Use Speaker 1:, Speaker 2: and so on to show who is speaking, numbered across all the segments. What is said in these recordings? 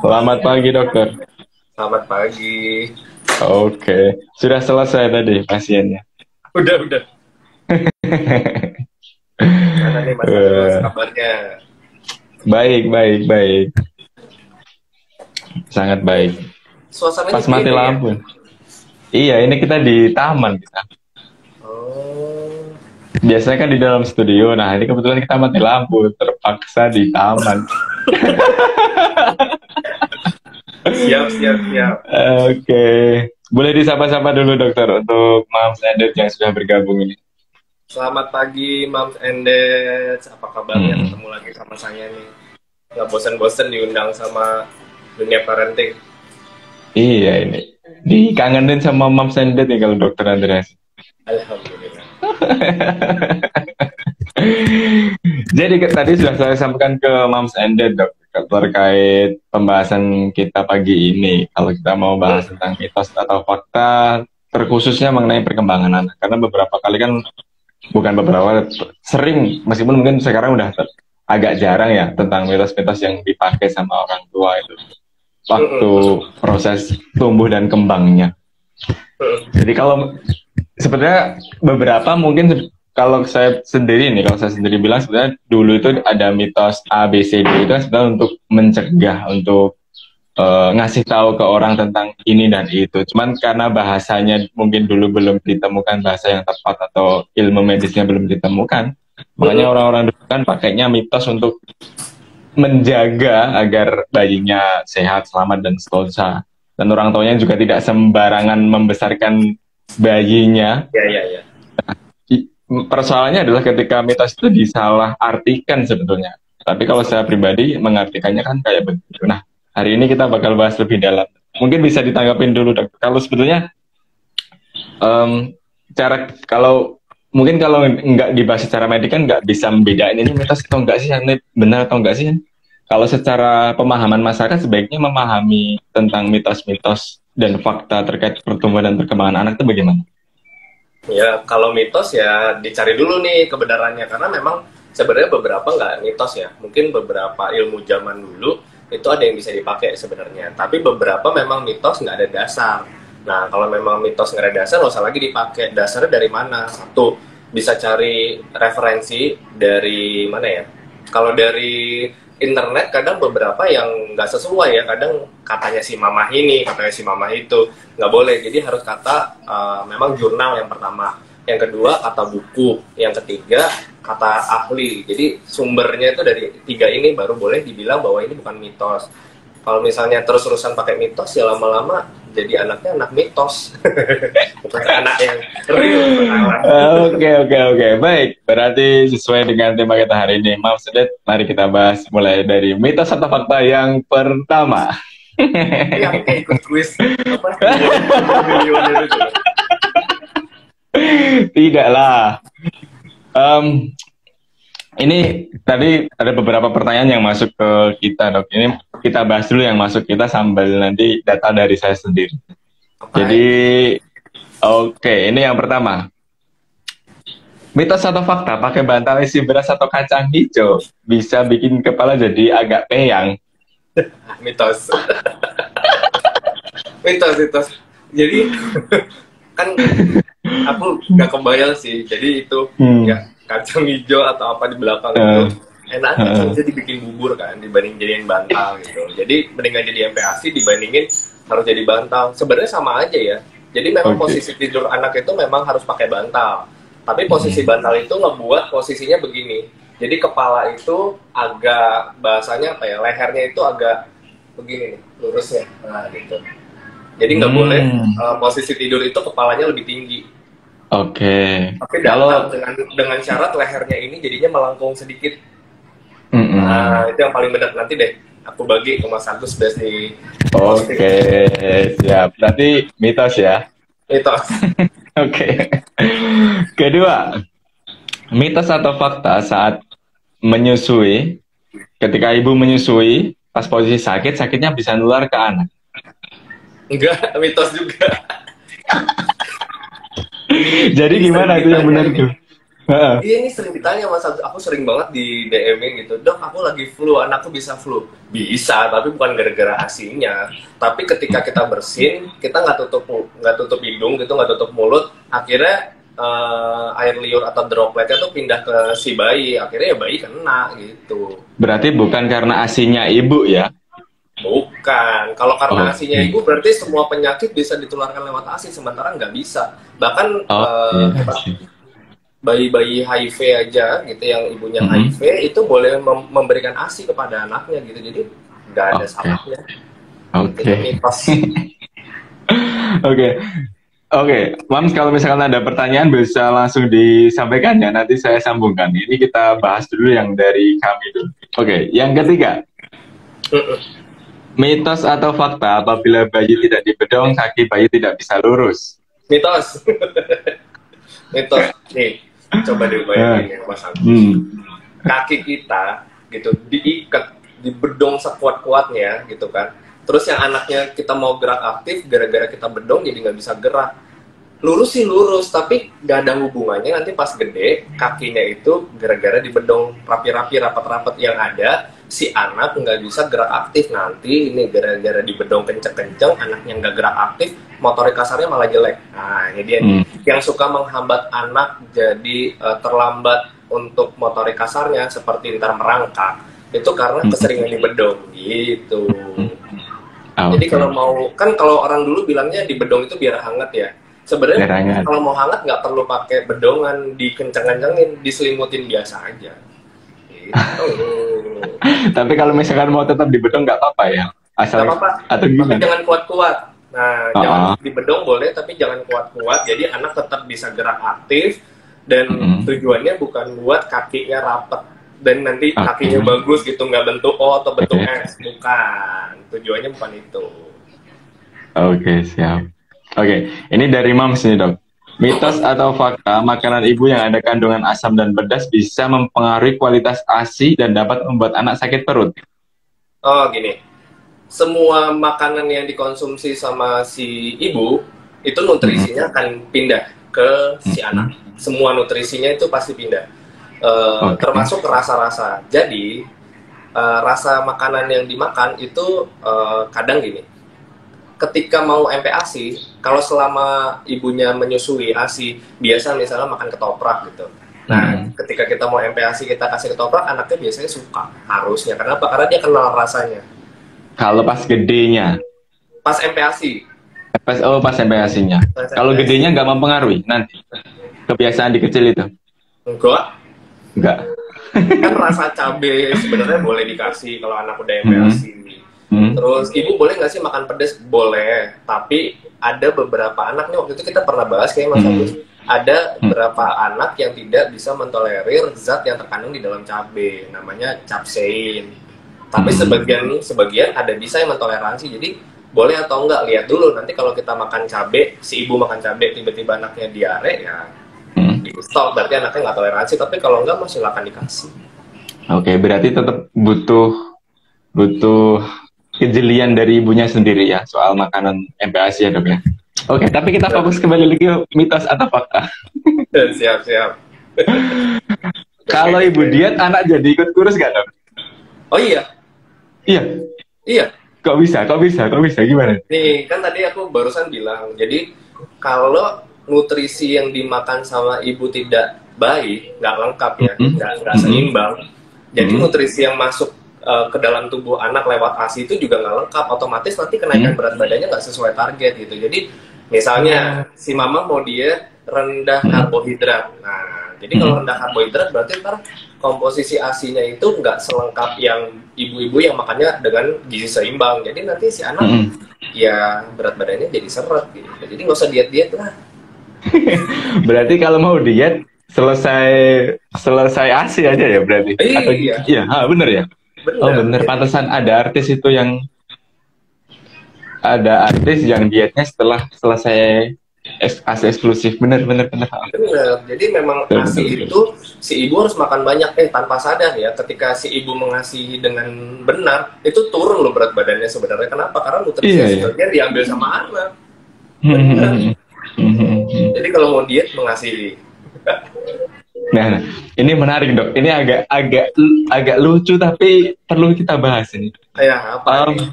Speaker 1: Selamat pagi, dokter.
Speaker 2: Selamat pagi.
Speaker 1: Oke, sudah selesai tadi pasiennya.
Speaker 2: Udah. Gimana nih Mas Agus
Speaker 1: Eh,
Speaker 2: kabarnya?
Speaker 1: baik, baik, baik. Sangat
Speaker 2: Ini
Speaker 1: baik.
Speaker 2: suasananya
Speaker 1: Pas mati
Speaker 2: gini ya?
Speaker 1: lampu. Iya, ini kita di taman kita.
Speaker 2: Oh,
Speaker 1: Biasanya kan di dalam studio. Nah, ini kebetulan kita mati lampu. Terpaksa di taman.
Speaker 2: siap.
Speaker 1: Oke. Boleh disapa-sapa dulu, dokter, untuk Mams Edet yang sudah bergabung ini.
Speaker 2: Selamat pagi Mams Endet. Apa kabarnya?
Speaker 1: Hmm.
Speaker 2: Ketemu lagi sama saya nih. Nggak bosen-bosen diundang sama dunia parenting.
Speaker 1: Iya, ini. Dikangenin sama Mams Edet nih kalau dokter Andreas.
Speaker 2: Alhamdulillah.
Speaker 1: Jadi tadi sudah saya sampaikan ke Moms and Dad, Dok, terkait pembahasan kita pagi ini. Kalau kita mau bahas tentang mitos atau fakta, terkhususnya mengenai perkembangan anak. Karena beberapa kali kan, bukan beberapa, sering, meskipun mungkin sekarang udah agak jarang ya, tentang mitos-mitos yang dipakai sama orang tua itu. Waktu proses tumbuh dan kembangnya. Jadi kalau sebenarnya beberapa mungkin kalau saya sendiri nih, kalau saya sendiri bilang sebenarnya dulu itu ada mitos A, B, C, D itu kan sebenarnya untuk mencegah, untuk ngasih tahu ke orang tentang ini dan itu. Cuman karena bahasanya mungkin dulu belum ditemukan bahasa yang tepat atau ilmu medisnya belum ditemukan, makanya orang-orang dulu kan pakainya mitos untuk menjaga agar bayinya sehat, selamat, dan seterusnya. Dan orang tuanya juga tidak sembarangan membesarkan bayinya.
Speaker 2: Ya.
Speaker 1: Persoalannya adalah ketika mitos itu disalah artikan sebetulnya. Tapi kalau saya pribadi mengartikannya kan kayak begitu. Nah, hari ini kita bakal bahas lebih dalam. Mungkin bisa ditanggapin dulu, Dok. Kalau sebetulnya cara kalau mungkin kalau nggak dibahas secara medik kan nggak bisa membedain ini mitos atau enggak sih, ini benar atau enggak sih. Kalau secara pemahaman masyarakat sebaiknya memahami tentang mitos-mitos dan fakta terkait pertumbuhan dan perkembangan anak itu bagaimana?
Speaker 2: Ya, kalau mitos ya dicari dulu nih kebenarannya. Karena memang sebenarnya beberapa nggak mitos ya. Mungkin beberapa ilmu zaman dulu itu ada yang bisa dipakai sebenarnya. Tapi beberapa memang mitos nggak ada dasar. Nah, kalau memang mitos nggak ada dasar, nggak usah lagi dipakai. Dasarnya dari mana? Satu, bisa cari referensi dari mana ya? Kalau dari internet kadang beberapa yang nggak sesuai ya. Kadang katanya si mamah ini, katanya si mamah itu. Nggak boleh. Jadi harus kata memang jurnal yang pertama. Yang kedua kata buku. Yang ketiga kata ahli. Jadi sumbernya itu dari tiga ini baru boleh dibilang bahwa ini bukan mitos. Kalau misalnya terus-terusan pakai mitos ya lama-lama jadi anaknya anak mitos. Bukan anak yang real.
Speaker 1: Oke. Baik, berarti sesuai dengan tema kita hari ini. Maaf sedikit, mari kita bahas mulai dari mitos atau fakta yang pertama.
Speaker 2: Yang kayak ikut kuis apa miliuner itu.
Speaker 1: Tidaklah. Em, ini tadi ada beberapa pertanyaan yang masuk ke kita, Dok. Ini kita bahas dulu yang masuk kita sambil nanti data dari saya sendiri. Jadi, oke, ini yang pertama. Mitos atau fakta, pakai bantal isi beras atau kacang hijau bisa bikin kepala jadi agak peyang.
Speaker 2: Mitos. Mitos. Jadi kan aku nggak kebayang sih. Jadi itu ya kacang hijau atau apa di belakang itu enaknya kan bisa dibikin bubur kan dibanding jadiin bantal gitu. Jadi mendingan jadi MPASI dibandingin harus jadi bantal. Sebenarnya sama aja ya. Jadi memang posisi tidur anak itu memang harus pakai bantal. Tapi posisi bantal itu ngebuat posisinya begini. Jadi kepala itu agak bahasanya apa ya? Lehernya itu agak begini nih, lurus ya. Nah, gitu. Jadi nggak boleh posisi tidur itu kepalanya lebih tinggi.
Speaker 1: Oke.
Speaker 2: Tapi
Speaker 1: Kalau
Speaker 2: datar dengan syarat lehernya ini jadinya melengkung sedikit. Nah, itu yang paling benar nanti deh. Aku bagi ke Mas Agus biar di posting.
Speaker 1: oke, siap. Berarti mitos ya.
Speaker 2: Mitos.
Speaker 1: Oke. Kedua, mitos atau fakta saat menyusui, ketika ibu menyusui, pas posisi sakit, sakitnya bisa nular ke anak.
Speaker 2: Enggak, mitos juga.
Speaker 1: Jadi gimana itu yang benar tuh? Heeh.
Speaker 2: Iya, ini sering ditanya mas, aku sering banget di DM-in gitu, dok aku lagi flu, anakku bisa flu. Bisa, tapi bukan gara-gara asinya. Tapi ketika kita bersin, kita nggak tutup hidung gitu, nggak tutup mulut, akhirnya air liur atau dropletnya tuh pindah ke si bayi, akhirnya ya bayi kena gitu.
Speaker 1: Berarti bukan karena asinya ibu ya?
Speaker 2: Bukan, kalau karena asinya
Speaker 1: Oke.
Speaker 2: ibu berarti semua penyakit bisa ditularkan lewat asi, sementara nggak bisa. Bahkan
Speaker 1: Oke,
Speaker 2: apa,
Speaker 1: asik.
Speaker 2: bayi-bayi HIV aja gitu yang ibunya
Speaker 1: Mhm.
Speaker 2: HIV itu boleh memberikan ASI kepada anaknya gitu, jadi nggak ada
Speaker 1: Oke.
Speaker 2: salahnya. Itu
Speaker 1: Oke.
Speaker 2: mitos.
Speaker 1: Oke. Oke, Mams, kalau misalkan ada pertanyaan bisa langsung disampaikan ya, nanti saya sambungkan. Ini kita bahas dulu yang dari kami dulu. Oke, yang ketiga, mitos atau fakta apabila bayi tidak dibedong, kaki bayi tidak bisa lurus.
Speaker 2: Mitos. Mitos nih, coba dibayangin ya Mas Agus,
Speaker 1: Hmm.
Speaker 2: kaki kita gitu diikat, dibedong sekuat-kuatnya gitu kan, terus yang anaknya kita mau gerak aktif, gara-gara kita bedong jadi nggak bisa gerak. Lurus sih lurus, tapi gak ada hubungannya nanti pas gede kakinya itu gara-gara dibedong rapi-rapi, rapat-rapat, yang ada si anak nggak bisa gerak aktif. Nanti ini gara-gara dibedong kenceng-kenceng, anaknya nggak gerak aktif, motorik kasarnya malah jelek. Nah ini dia nih, yang suka menghambat anak jadi terlambat untuk motorik kasarnya seperti ntar merangkak, itu karena keseringan dibedong gitu. Jadi
Speaker 1: Oke.
Speaker 2: kalau mau, kan kalau orang dulu bilangnya dibedong itu biar hangat ya. Sebenarnya
Speaker 1: Jarangnya.
Speaker 2: kalau mau hangat nggak perlu pakai bedongan, dikenceng-kencengin, diselimutin biasa aja. Gitu.
Speaker 1: Tapi kalau misalkan mau tetap dibedong nggak apa-apa ya?
Speaker 2: Nggak
Speaker 1: Asal
Speaker 2: apa-apa,
Speaker 1: atau
Speaker 2: tapi
Speaker 1: gimana?
Speaker 2: jangan kuat-kuat. Nah, jangan
Speaker 1: Oh,
Speaker 2: dibedong boleh, tapi jangan kuat-kuat. Jadi anak tetap bisa gerak aktif, dan tujuannya bukan buat kakinya rapet dan nanti kakinya bagus gitu, nggak bentuk O atau bentuk S. Bukan, tujuannya bukan itu.
Speaker 1: Oke, siap. Oke, ini dari Mams nih dok. Mitos atau fakta makanan ibu yang ada kandungan asam dan pedas bisa mempengaruhi kualitas ASI dan dapat membuat anak sakit perut.
Speaker 2: Oh gini, semua makanan yang dikonsumsi sama si ibu itu nutrisinya akan pindah ke si anak. Semua nutrisinya itu pasti pindah, termasuk rasa-rasa. Jadi rasa makanan yang dimakan itu kadang gini, ketika mau MPASI, kalau selama ibunya menyusui ASI, biasa misalnya makan ketoprak gitu. Nah, ketika kita mau MPASI kita kasih ketoprak, anaknya biasanya suka, harusnya. Kenapa? Karena dia kenal rasanya.
Speaker 1: Kalau pas gedenya,
Speaker 2: Pas MPASI,
Speaker 1: pas MPASI-nya. Kalau gedenya nggak mempengaruhi nanti kebiasaan di kecil itu?
Speaker 2: enggak.
Speaker 1: Nggak.
Speaker 2: Kan rasa cabai sebenarnya boleh dikasih kalau anak udah MPASI. Terus ibu boleh nggak sih makan pedas? Boleh, tapi ada beberapa anak nih, waktu itu kita pernah bahas kayak Mas Agus, ada beberapa anak yang tidak bisa mentolerir zat yang terkandung di dalam cabai, namanya capsaicin. Tapi sebagian ada bisa yang mentoleransi, jadi boleh atau enggak lihat dulu. Nanti kalau kita makan cabai, si ibu makan cabai tiba-tiba anaknya diare, ya di stop, berarti anaknya nggak toleransi. Tapi kalau enggak, mas silakan dikasih.
Speaker 1: Oke, berarti tetap butuh kejelian dari ibunya sendiri ya soal makanan MPASI ya dok ya. Oke, tapi kita fokus kembali lagi ke mitos atau fakta.
Speaker 2: Siap.
Speaker 1: Kalau ibu diet, anak jadi ikut kurus gak dok?
Speaker 2: Oh iya.
Speaker 1: Iya. Kok bisa? Gimana?
Speaker 2: Nih, kan tadi aku barusan bilang, jadi kalau nutrisi yang dimakan sama ibu tidak baik, nggak lengkap ya, nggak seimbang. Jadi nutrisi yang masuk ke dalam tubuh anak lewat ASI itu juga nggak lengkap, otomatis nanti kenaikan berat badannya nggak sesuai target gitu. Jadi misalnya si mama mau dia rendah karbohidrat, nah jadi kalau rendah karbohidrat berarti ntar komposisi ASI-nya itu nggak selengkap yang ibu-ibu yang makannya dengan gizi seimbang. Jadi nanti si anak ya berat badannya jadi seret gitu. Jadi nggak usah diet-diet lah.
Speaker 1: Berarti kalau mau diet selesai ASI aja ya berarti? Atau iya, bener ya?
Speaker 2: Bener.
Speaker 1: Oh bener, pantesan ada artis yang dietnya setelah selesai ASI eksklusif. Bener.
Speaker 2: Bener. Jadi memang ASI itu si ibu harus makan banyak tanpa sadar ya. Ketika si ibu mengasihi dengan benar, itu turun loh berat badannya sebenarnya. Kenapa? Karena nutrisi sebagian diambil sama anak. Bener. Jadi kalau mau diet mengasihi.
Speaker 1: Nah, ini menarik dok. Ini agak agak agak lucu tapi perlu kita bahas ini.
Speaker 2: Ya, apa
Speaker 1: Um,
Speaker 2: nih?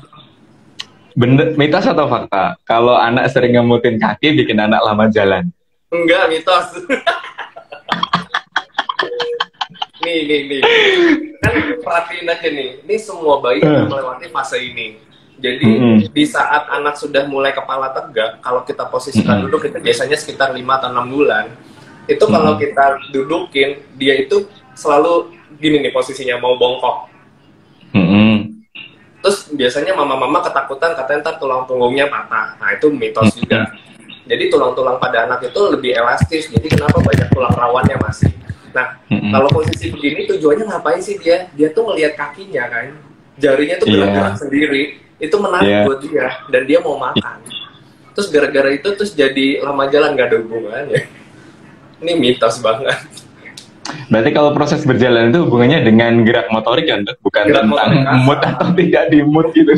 Speaker 1: Bener, mitos atau fakta? Kalau anak sering ngemutin kaki bikin anak lama jalan.
Speaker 2: Enggak, mitos. Nih. Kan perhatiin aja nih. Ini semua bayi akan melewati fase ini. Jadi di saat anak sudah mulai kepala tegak, kalau kita posisikan duduk itu biasanya sekitar 5 atau 6 bulan. Itu kalau kita dudukin, dia itu selalu gini nih posisinya, mau bongkok. Terus biasanya mama-mama ketakutan katanya ntar tulang punggungnya patah. Nah itu mitos juga. Jadi tulang-tulang pada anak itu lebih elastis. Jadi kenapa banyak tulang rawannya masih. Nah kalau posisi begini tujuannya ngapain sih dia? Dia tuh ngelihat kakinya kan. Jarinya tuh gerak-gerak sendiri. Itu menarik buat dia. Dan dia mau makan. Terus gara-gara itu terus jadi lama jalan gak ada hubungannya. Ini mitos banget.
Speaker 1: Berarti kalau proses berjalan itu hubungannya dengan gerak motorik kan, bukan
Speaker 2: Gerak
Speaker 1: tentang
Speaker 2: motorik
Speaker 1: mood atau tidak di mood gitu.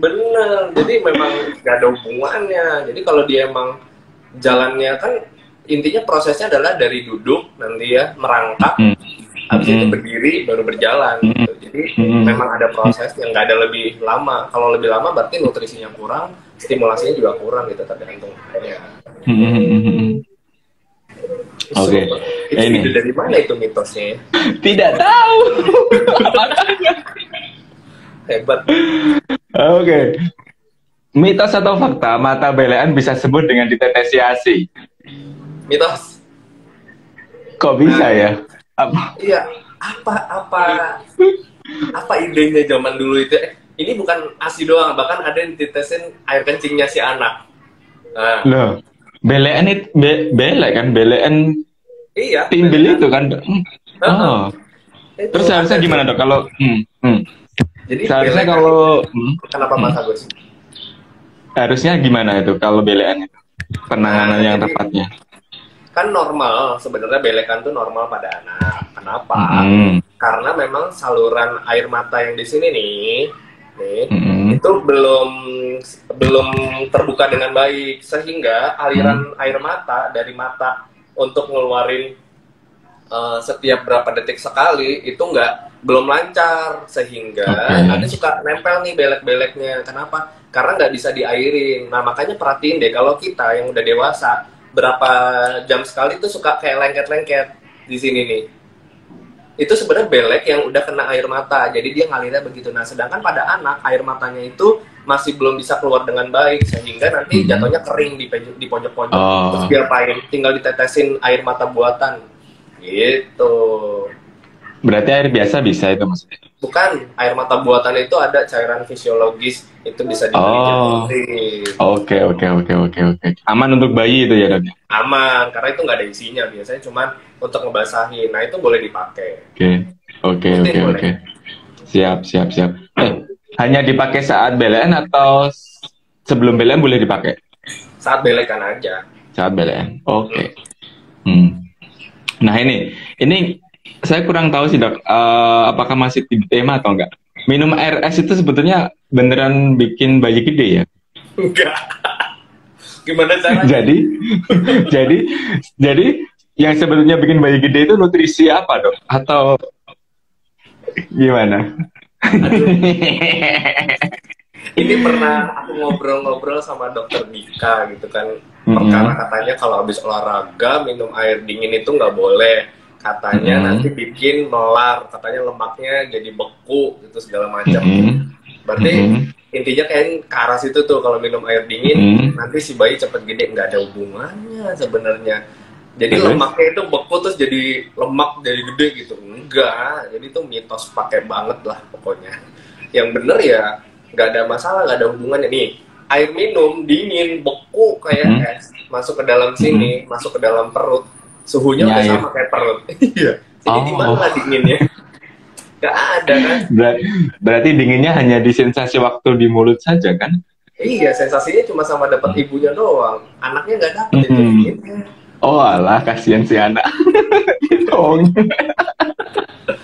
Speaker 2: Bener, jadi memang gak ada hubungannya. Jadi kalau dia emang jalannya kan intinya prosesnya adalah dari duduk nanti ya merangkak, habis itu berdiri baru berjalan. Gitu. Jadi memang ada proses yang gak ada lebih lama. Kalau lebih lama berarti nutrisinya kurang, stimulasinya juga kurang gitu tergantung. Ya.
Speaker 1: Oke.
Speaker 2: Ini dari mana itu mitosnya?
Speaker 1: Tidak tahu.
Speaker 2: Hebat.
Speaker 1: Oke. Mitos atau fakta mata belean bisa sembuh dengan ditetesi ASI?
Speaker 2: Mitos.
Speaker 1: Kok bisa ya? Apa?
Speaker 2: Iya. Apa idenya zaman dulu itu? Ini bukan ASI doang, bahkan ada yang ditetesin air kencingnya si anak. Nah.
Speaker 1: Loh. Belean itu belek kan, belean
Speaker 2: iya,
Speaker 1: timbel itu kan. Oh. Terus seharusnya gimana dok kalau
Speaker 2: Jadi
Speaker 1: seharusnya kalau
Speaker 2: kenapa Mas Agus?
Speaker 1: Harusnya gimana itu kalau belean itu penanganan yang tepatnya?
Speaker 2: Kan normal sebenarnya belekan tuh normal pada anak. Kenapa? Karena memang saluran air mata yang di sini nih itu belum terbuka dengan baik sehingga aliran air mata dari mata untuk ngeluarin setiap berapa detik sekali itu belum lancar sehingga nanti suka nempel nih belek-beleknya. Kenapa? Karena nggak bisa diairin. Nah makanya perhatiin deh kalau kita yang udah dewasa berapa jam sekali tuh suka kayak lengket-lengket di sini nih. Itu sebenarnya belek yang udah kena air mata, jadi dia ngalirnya begitu. Nah, sedangkan pada anak air matanya itu masih belum bisa keluar dengan baik, sehingga nanti jatuhnya kering di pojok-pojok. Terus diapain? Tinggal ditetesin air mata buatan, gitu.
Speaker 1: Berarti air biasa bisa itu maksudnya?
Speaker 2: Bukan, air mata buatan itu ada cairan fisiologis, itu bisa dibeli.
Speaker 1: Oke. Aman untuk bayi itu ya dok?
Speaker 2: Aman, karena itu nggak ada isinya, biasanya cuma untuk ngebasahin. Nah itu boleh dipakai.
Speaker 1: Oke. Siap. Hanya dipakai saat belean atau sebelum belean boleh dipakai?
Speaker 2: Saat belekan aja.
Speaker 1: Saat belean. Oke. Nah ini saya kurang tahu sih dok. Apakah masih di tema atau enggak? Minum air es itu sebetulnya beneran bikin bayi gede ya?
Speaker 2: Enggak. Gimana caranya?
Speaker 1: Jadi yang sebetulnya bikin bayi gede itu nutrisi apa dok? Atau gimana?
Speaker 2: Ini pernah aku ngobrol-ngobrol sama dokter Dika gitu kan. Perkara katanya kalau habis olahraga minum air dingin itu nggak boleh. Katanya nanti bikin melar, katanya lemaknya jadi beku gitu segala macam. Berarti intinya kayak ke arah situ tuh kalau minum air dingin nanti si bayi cepet gede. Nggak ada hubungannya sebenarnya. Jadi lemaknya itu beku terus jadi lemak jadi gede gitu. Enggak, jadi itu mitos pakai banget lah pokoknya. Yang bener ya nggak ada masalah, nggak ada hubungannya. Nih air minum dingin beku kayak es masuk ke dalam sini, masuk ke dalam perut, suhunya udah sama kayak perut. Iya. Jadi di mana dinginnya? Gak ada kan?
Speaker 1: Berarti dinginnya hanya di sensasi waktu di mulut saja kan?
Speaker 2: Iya, sensasinya cuma sama dapat ibunya doang. Anaknya nggak dapet itu dinginnya.
Speaker 1: Oh alah, kasihan si anak. Dong.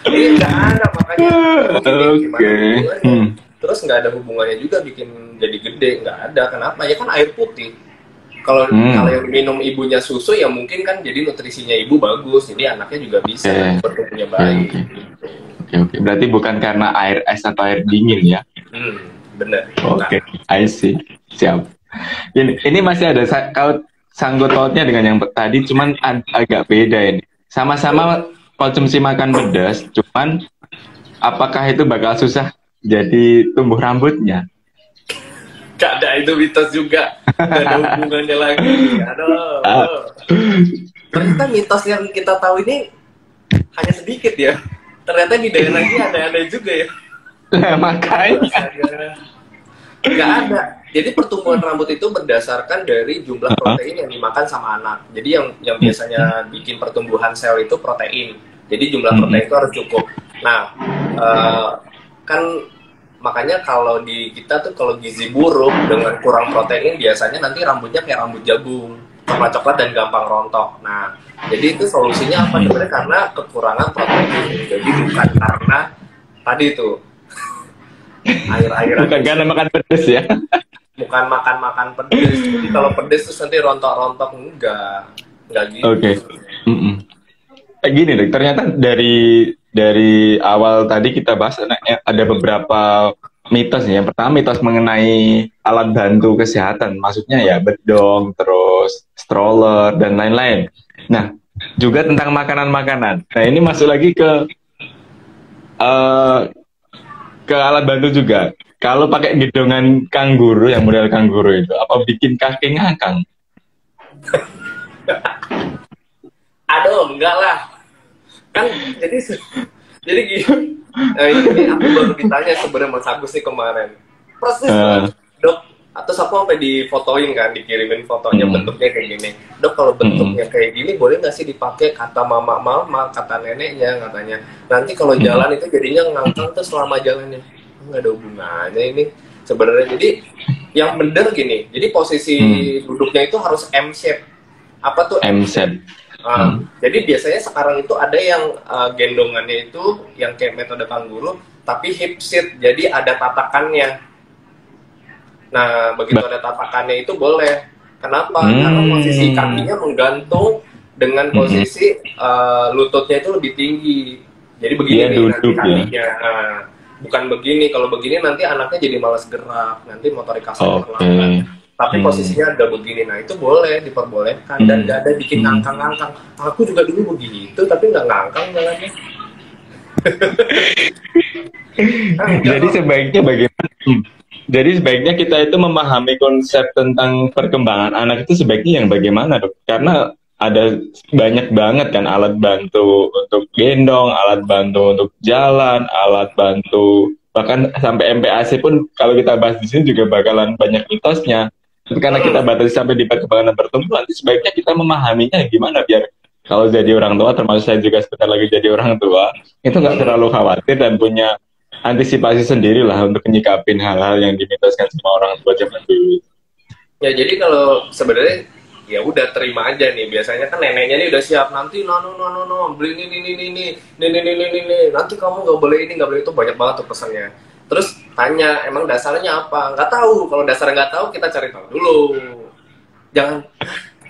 Speaker 2: Iya nggak ada makanya.
Speaker 1: Oke.
Speaker 2: Terus nggak ada hubungannya juga bikin jadi gede, nggak ada. Kenapa? Ya kan air putih. Kalau kalau yang minum ibunya susu ya mungkin kan jadi nutrisinya ibu bagus, jadi anaknya juga bisa bertumbuhnya baik.
Speaker 1: Oke. Berarti bukan karena air es atau air dingin ya?
Speaker 2: Bener.
Speaker 1: Oke, I see. Siap. Ini masih ada sangkut pautnya dengan yang tadi, cuman agak beda ini. Sama-sama konsumsi makan pedas, cuman apakah itu bakal susah jadi tumbuh rambutnya?
Speaker 2: Gak ada, itu mitos juga. Gak ada hubungannya lagi. Aduh. Ternyata mitos yang kita tahu ini hanya sedikit ya. Ternyata di daerah ini ada juga ya.
Speaker 1: Makanya.
Speaker 2: Gak ada. Jadi pertumbuhan rambut itu berdasarkan dari jumlah protein yang dimakan sama anak. Jadi yang biasanya bikin pertumbuhan sel itu protein. Jadi jumlah protein itu harus cukup. Nah, kan makanya kalau di kita tuh kalau gizi buruk dengan kurang protein biasanya nanti rambutnya kayak rambut jagung, coklat-coklat dan gampang rontok. Nah, jadi itu solusinya apa sebenarnya? Karena kekurangan protein. Jadi bukan karena tadi itu air-airan.
Speaker 1: Bukan karena makan pedas ya?
Speaker 2: Bukan makan pedas. Jadi kalau pedas terus nanti rontok-rontok, enggak gitu.
Speaker 1: Oke. Gini deh, ternyata dari awal tadi kita bahas ada beberapa mitos nih. Yang pertama mitos mengenai alat bantu kesehatan, maksudnya ya bedong, terus stroller dan lain-lain. Nah, juga tentang makanan-makanan. Nah, ini masuk lagi ke alat bantu juga. Kalau pakai gedongan kanguru, yang model kanguru itu, apa bikin kaki ngangkang?
Speaker 2: Aduh, enggak lah. Kan jadi gini. Ini aku baru ditanya sebenarnya Mas Agus nih kemarin. Persis Dok, atau aku sampai difotoin kan, dikirimin fotonya bentuknya kayak gini. Dok, kalau bentuknya kayak gini boleh nggak sih dipakai, kata mama, kata neneknya katanya. Nanti kalau jalan itu jadinya ngangkang tuh selama jalannya. Nggak ada hubungannya ini sebenarnya. Jadi yang bener gini, jadi posisi duduknya itu harus M shape. Apa tuh
Speaker 1: M shape?
Speaker 2: Jadi biasanya sekarang itu ada yang gendongannya itu yang kayak metode kanguru tapi hip sit, jadi ada tatakannya. Nah, begitu ada tatakannya itu boleh. Kenapa? Karena posisi kakinya menggantung dengan posisi lututnya itu lebih tinggi. Jadi begini nih nanti kakinya. Bukan begini. Kalau begini nanti anaknya jadi malas gerak, nanti motorik kasarnya terlambat. Tapi posisinya ada begini, nah itu boleh, diperbolehkan dan nggak ada bikin ngangkang-ngangkang. Aku juga dulu begitu, tapi nggak ngangkang jalannya.
Speaker 1: Jadi sebaiknya bagaimana? Jadi sebaiknya kita itu memahami konsep tentang perkembangan anak itu sebaiknya yang bagaimana, Dok? Karena ada banyak banget kan alat bantu untuk gendong, alat bantu untuk jalan, alat bantu bahkan sampai MPAC pun kalau kita bahas di sini juga bakalan banyak mitosnya. Tapi karena kita batasi sampai di perkembangan pertumbuhan, nanti sebaiknya kita memahaminya gimana biar kalau jadi orang tua, termasuk saya juga sebentar lagi jadi orang tua, itu nggak terlalu khawatir dan punya antisipasi sendiri lah untuk menyikapin hal-hal yang dimitoskan sama orang tua zaman dulu.
Speaker 2: Ya jadi kalau sebenarnya ya udah terima aja nih. Biasanya kan neneknya nih udah siap, nanti no beli ini nanti kamu nggak boleh ini nggak boleh itu, banyak banget tuh pesannya. Terus tanya emang dasarnya apa, nggak tahu. Kalau dasarnya nggak tahu kita cari tahu dulu, jangan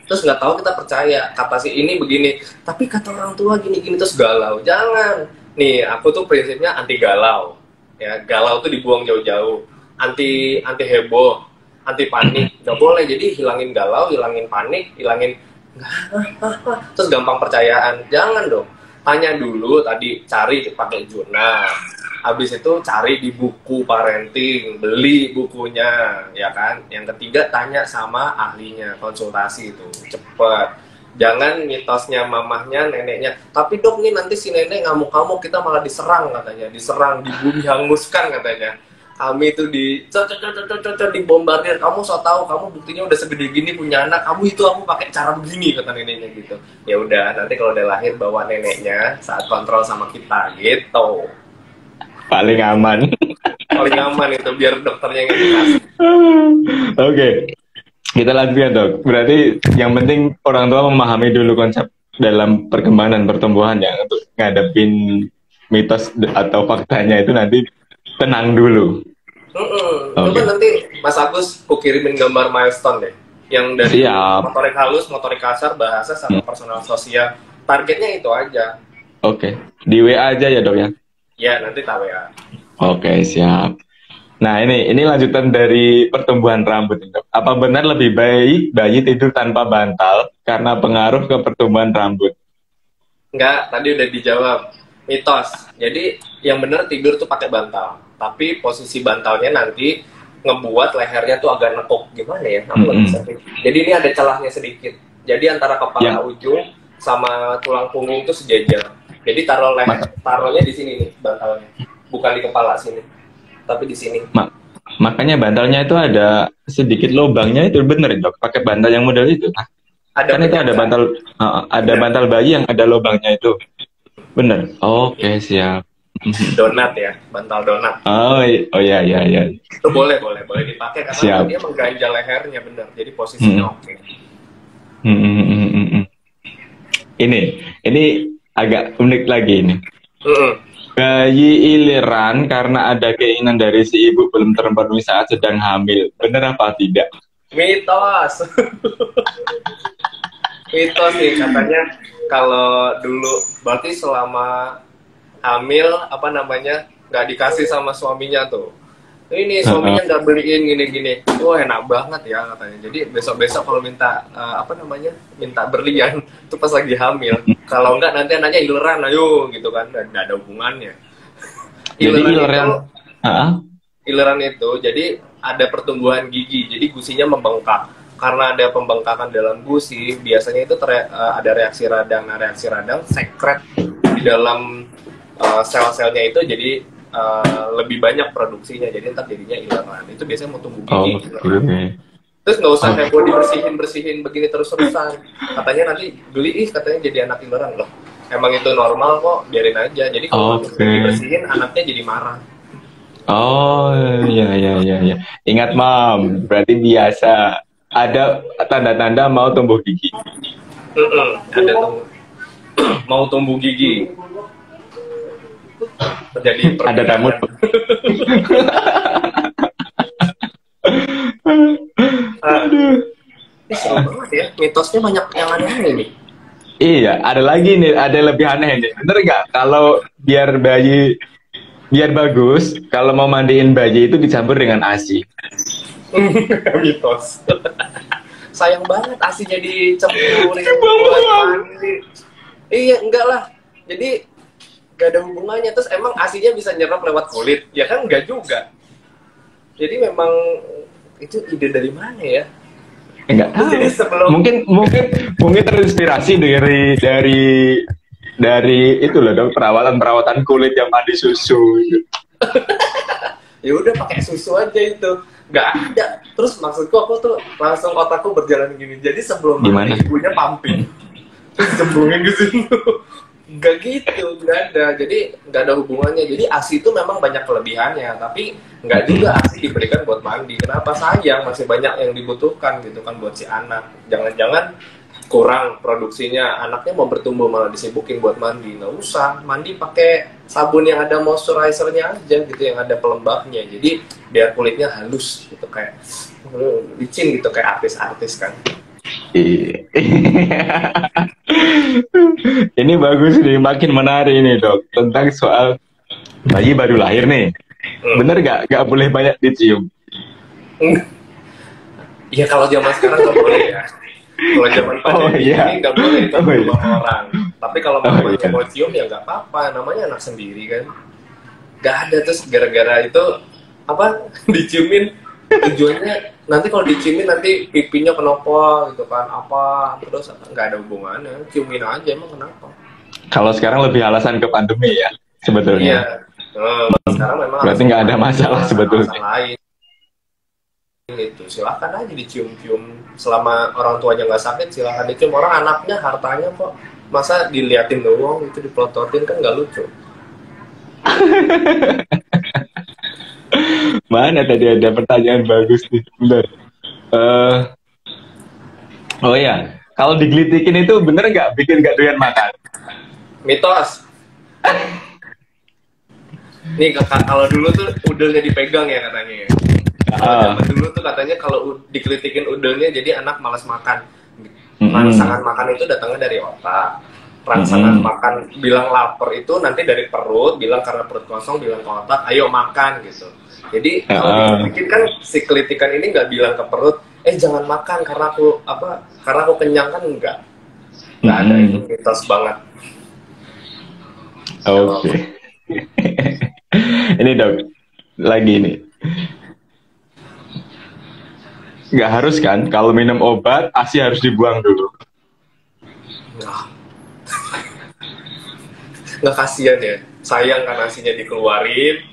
Speaker 2: terus nggak tahu kita percaya kata si ini begini tapi kata orang tua gini terus galau. Jangan. Nih aku tuh prinsipnya anti galau ya. Galau tuh dibuang jauh-jauh. Anti heboh, anti panik, nggak boleh. Jadi hilangin galau, hilangin panik, hilangin terus gampang percayaan. Jangan dong. Tanya dulu tadi, cari pakai jurnal. Habis itu cari di buku parenting, beli bukunya, ya kan. Yang ketiga tanya sama ahlinya, konsultasi itu cepet. Jangan mitosnya mamahnya, neneknya. Tapi dok nih nanti si nenek ngamuk-ngamuk, kita malah diserang katanya, diserang, dibumi hanguskan katanya. Kami itu dibombardir. Kamu so tahu, kamu buktinya udah segede gini punya anak, kamu itu aku pakai cara begini kata neneknya gitu. Ya udah, nanti kalau udah lahir bawa neneknya saat kontrol sama kita gitu.
Speaker 1: Paling aman.
Speaker 2: Paling aman itu biar dokternya yang dikasih.
Speaker 1: Oke. Kita lanjutkan dok. Berarti yang penting orang tua memahami dulu konsep dalam perkembangan dan pertumbuhan ya, untuk ngadepin mitos atau faktanya itu nanti tenang dulu.
Speaker 2: Coba nanti Mas Agus aku kirimin gambar milestone deh. yang dari
Speaker 1: Siap.
Speaker 2: motorik halus, motorik kasar, bahasa sama personal sosial. Targetnya itu aja.
Speaker 1: Oke. Di WA aja ya dok ya.
Speaker 2: Ya nanti tak WA.
Speaker 1: Oke, siap. Nah, ini lanjutan dari pertumbuhan rambut, Dok. Apa benar lebih baik bayi tidur tanpa bantal karena pengaruh ke pertumbuhan rambut?
Speaker 2: Enggak, tadi udah dijawab. Mitos. Jadi yang bener tidur tuh pakai bantal. Tapi posisi bantalnya nanti ngebuat lehernya tuh agak nekuk. Gimana ya? Aku nggak bisa. Jadi ini ada celahnya sedikit. Jadi antara kepala ujung sama tulang punggung tuh sejajar. Jadi taruhnya di sini nih bantalnya. Bukan di kepala sini. Tapi di sini.
Speaker 1: Makanya bantalnya itu ada sedikit lubangnya, itu bener dok. Pakai bantal yang model itu. Nah, kan itu ada bantal bayi yang ada lubangnya itu. Bener. Oke, siap.
Speaker 2: Donat ya, bantal donat.
Speaker 1: Oh iya.
Speaker 2: Itu boleh dipakai karena dia mengganjal lehernya bener. Jadi posisinya oke.
Speaker 1: Ini agak unik lagi ini. Bayi iliran karena ada keinginan dari si ibu belum terpenuhi saat sedang hamil. Benar apa tidak?
Speaker 2: Mitos. Mitos sih katanya kalau dulu berarti selama hamil nggak dikasih sama suaminya tuh. Ini suaminya nggak beliin gini-gini. Wah enak banget ya katanya. Jadi besok-besok kalau minta minta berlian itu pas lagi hamil. Kalau nggak nanti anaknya ileran, ayo gitu kan. Nggak ada hubungannya. Ileran itu jadi ada pertumbuhan gigi. Jadi gusinya membengkak. Karena ada pembengkakan dalam gusi, biasanya itu ada reaksi radang. Nah reaksi radang sekret di dalam sel-selnya itu jadi lebih banyak produksinya, jadi ntar jadinya ileran. Itu biasanya mau tumbuh gigi. Terus nggak usah heboh bersihin begini terus-terusan. Katanya nanti katanya jadi anak ileran loh. Emang itu normal kok, biarin aja. Jadi kalau dibersihin anaknya jadi marah.
Speaker 1: Oh iya. Ingat mam, berarti biasa ada tanda-tanda mau tumbuh gigi.
Speaker 2: Ada mau tumbuh gigi. Terjadi
Speaker 1: ada tamu.
Speaker 2: Aduh. Ini seru banget ya. Mitosnya banyak yang aneh-aneh nih.
Speaker 1: Iya, ada lagi nih, ada yang lebih aneh nih. Bener nggak? Kalau biar bagus, kalau mau mandiin bayi itu dicampur dengan ASI.
Speaker 2: Mitos. Sayang banget ASINya dicempurin buat mandi. Iya, enggak lah. Jadi gak ada hubungannya. Terus emang ASINya bisa nyerap lewat kulit? Ya kan enggak juga. Jadi memang itu ide dari mana ya?
Speaker 1: Enggak tahu. Jadi mungkin terinspirasi dari itu loh dong, perawatan kulit yang mandi susu.
Speaker 2: Ya udah pakai susu aja itu. Nggak ada. Terus maksudku aku tuh langsung otakku berjalan gini. Jadi sebelum mandi ibunya pumping. Terus cemplungin ke situ. Nggak gitu, nggak ada. Jadi nggak ada hubungannya. Jadi ASI itu memang banyak kelebihannya, tapi nggak juga ASI diberikan buat mandi. Kenapa? Sayang, masih banyak yang dibutuhkan gitu kan buat si anak. Jangan-jangan kurang produksinya, anaknya mau bertumbuh malah disibukin buat mandi. Nggak usah, mandi pakai sabun yang ada moisturizer-nya aja gitu, yang ada pelembabnya. Jadi biar kulitnya halus gitu, kayak licin gitu, kayak artis-artis kan.
Speaker 1: Ini bagus nih, makin menarik ini dok, tentang soal bayi baru lahir nih. Bener gak boleh banyak dicium?
Speaker 2: Iya kalau zaman sekarang nggak boleh ya. Kalau zaman pandemi ini nggak boleh itu orang. Tapi kalau mamanya mau cium ya nggak apa-apa, namanya anak sendiri kan. Nggak ada terus gara-gara itu diciumin, tujuannya nanti kalau diciumin nanti pipinya kenapa gitu kan, terus nggak ada hubungannya, ciumin aja emang kenapa.
Speaker 1: Kalau sekarang lebih alasan ke pandemi ya sebetulnya.
Speaker 2: Iya. Sekarang memang
Speaker 1: berarti nggak ada masalah sebetulnya.
Speaker 2: Lain. Itu silahkan aja dicium-cium selama orang tuanya nggak sakit, silahkan dicium. Orang anaknya hartanya kok, masa diliatin doang itu dipelototin kan nggak lucu.
Speaker 1: Mana tadi ada pertanyaan bagus nih, bener. Oh ya, kalau digelitikin itu bener nggak bikin nggak doyan makan?
Speaker 2: Mitos. Nih kalau dulu tuh udelnya dipegang ya katanya ya. Kalau zaman dulu tuh katanya kalau dikritikin udelnya jadi anak malas makan. Rangsangan makan itu datangnya dari otak. Rangsangan makan bilang lapar itu nanti dari perut, bilang karena perut kosong, bilang ke otak, ayo makan gitu. Jadi kalau dipikir kan si kritikan ini nggak bilang ke perut, jangan makan karena aku kenyang, kan nggak ada, itu mitos banget.
Speaker 1: Oke. Ini Dok, lagi nih. Nggak harus kan, kalau minum obat, ASI harus dibuang dulu.
Speaker 2: Nggak, kasihan ya. Sayang kan ASInya dikeluarin,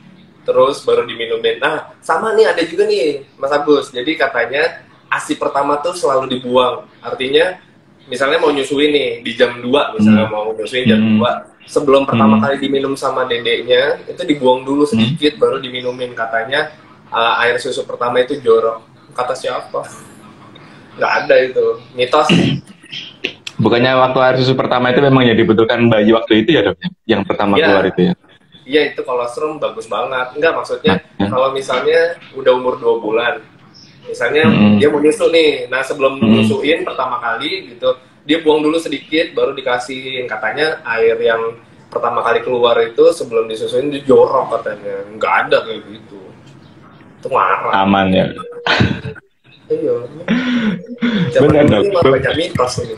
Speaker 2: terus baru diminumin. Nah, sama nih ada juga nih, Mas Agus. Jadi katanya ASI pertama tuh selalu dibuang. Artinya, misalnya mau nyusuin nih, di jam 2, misalnya mau nyusuin jam 2. Sebelum pertama kali diminum sama dedeknya, itu dibuang dulu sedikit, baru diminumin. Katanya air susu pertama itu jorok. Kata siapa? Nggak ada itu, mitos.
Speaker 1: Bukannya waktu air susu pertama itu memang yang dibutuhkan bayi waktu itu ya Dok? Yang pertama keluar itu ya?
Speaker 2: Iya, itu kolostrum bagus banget. Enggak, maksudnya kalau misalnya udah umur 2 bulan, misalnya dia mau nyusu nih, nah sebelum nyusuin pertama kali gitu, dia buang dulu sedikit, baru dikasihin. Katanya air yang pertama kali keluar itu sebelum disusuin itu jorok katanya. Nggak ada kayak gitu. Itu marah.
Speaker 1: Aman ya?
Speaker 2: Iya. Zaman dulu ini malah banyak mitos ini.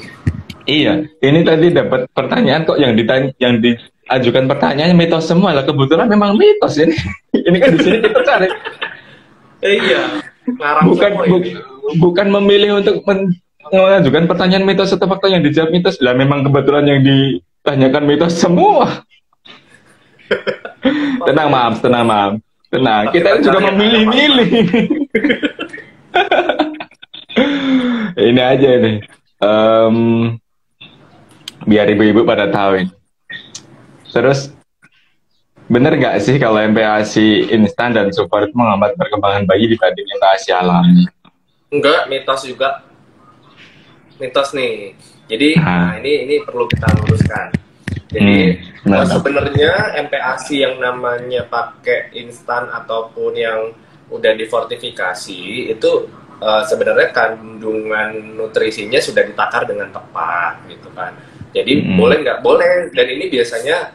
Speaker 1: Iya, ini tadi dapat pertanyaan kok yang diajukan pertanyaannya mitos semua lah. Kebetulan memang mitos ini. Ini kan di sini kita cari.
Speaker 2: Iya.
Speaker 1: Bukan memilih untuk mengajukan pertanyaan mitos atau fakta yang dijawab mitos. Lah memang kebetulan yang ditanyakan mitos semua. Tenang, Mam. Tenang. Kita juga memilih-milih. Ini aja nih. Biar ibu-ibu pada tahu ini. Terus, bener nggak sih kalau MPASI instan dan super itu menghambat perkembangan bayi dibanding MPASI alami?
Speaker 2: Enggak, mitos juga. Mitos nih. Jadi, ini perlu kita luruskan. Jadi, sebenarnya MPASI yang namanya pakai instan ataupun yang udah difortifikasi itu sebenarnya kandungan nutrisinya sudah ditakar dengan tepat gitu kan. Jadi boleh nggak? Boleh. Dan ini biasanya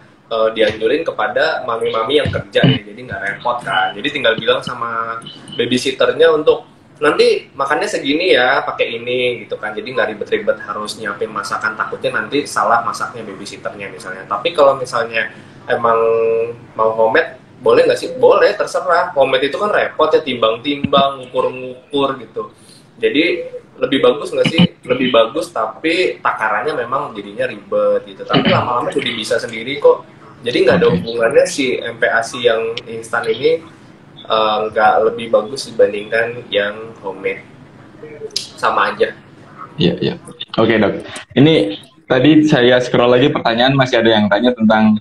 Speaker 2: dianjurin kepada mami-mami yang kerja nih, jadi nggak repot kan. Jadi tinggal bilang sama babysitternya untuk nanti makannya segini ya, pakai ini gitu kan. Jadi nggak ribet-ribet harus nyiapin masakan, takutnya nanti salah masaknya babysitternya misalnya. Tapi kalau misalnya emang mau homemade, boleh nggak sih? Boleh, terserah. Homemade itu kan repot ya, timbang-timbang, ngukur-ngukur gitu. Jadi lebih bagus nggak sih? Lebih bagus, tapi takarannya memang jadinya ribet gitu. Tapi lama-lama jadi bisa sendiri kok. Jadi nggak ada hubungannya si MPASI yang instan ini nggak lebih bagus dibandingkan yang homemade. Sama aja.
Speaker 1: Iya. Oke Dok. Ini tadi saya scroll lagi pertanyaan, masih ada yang tanya tentang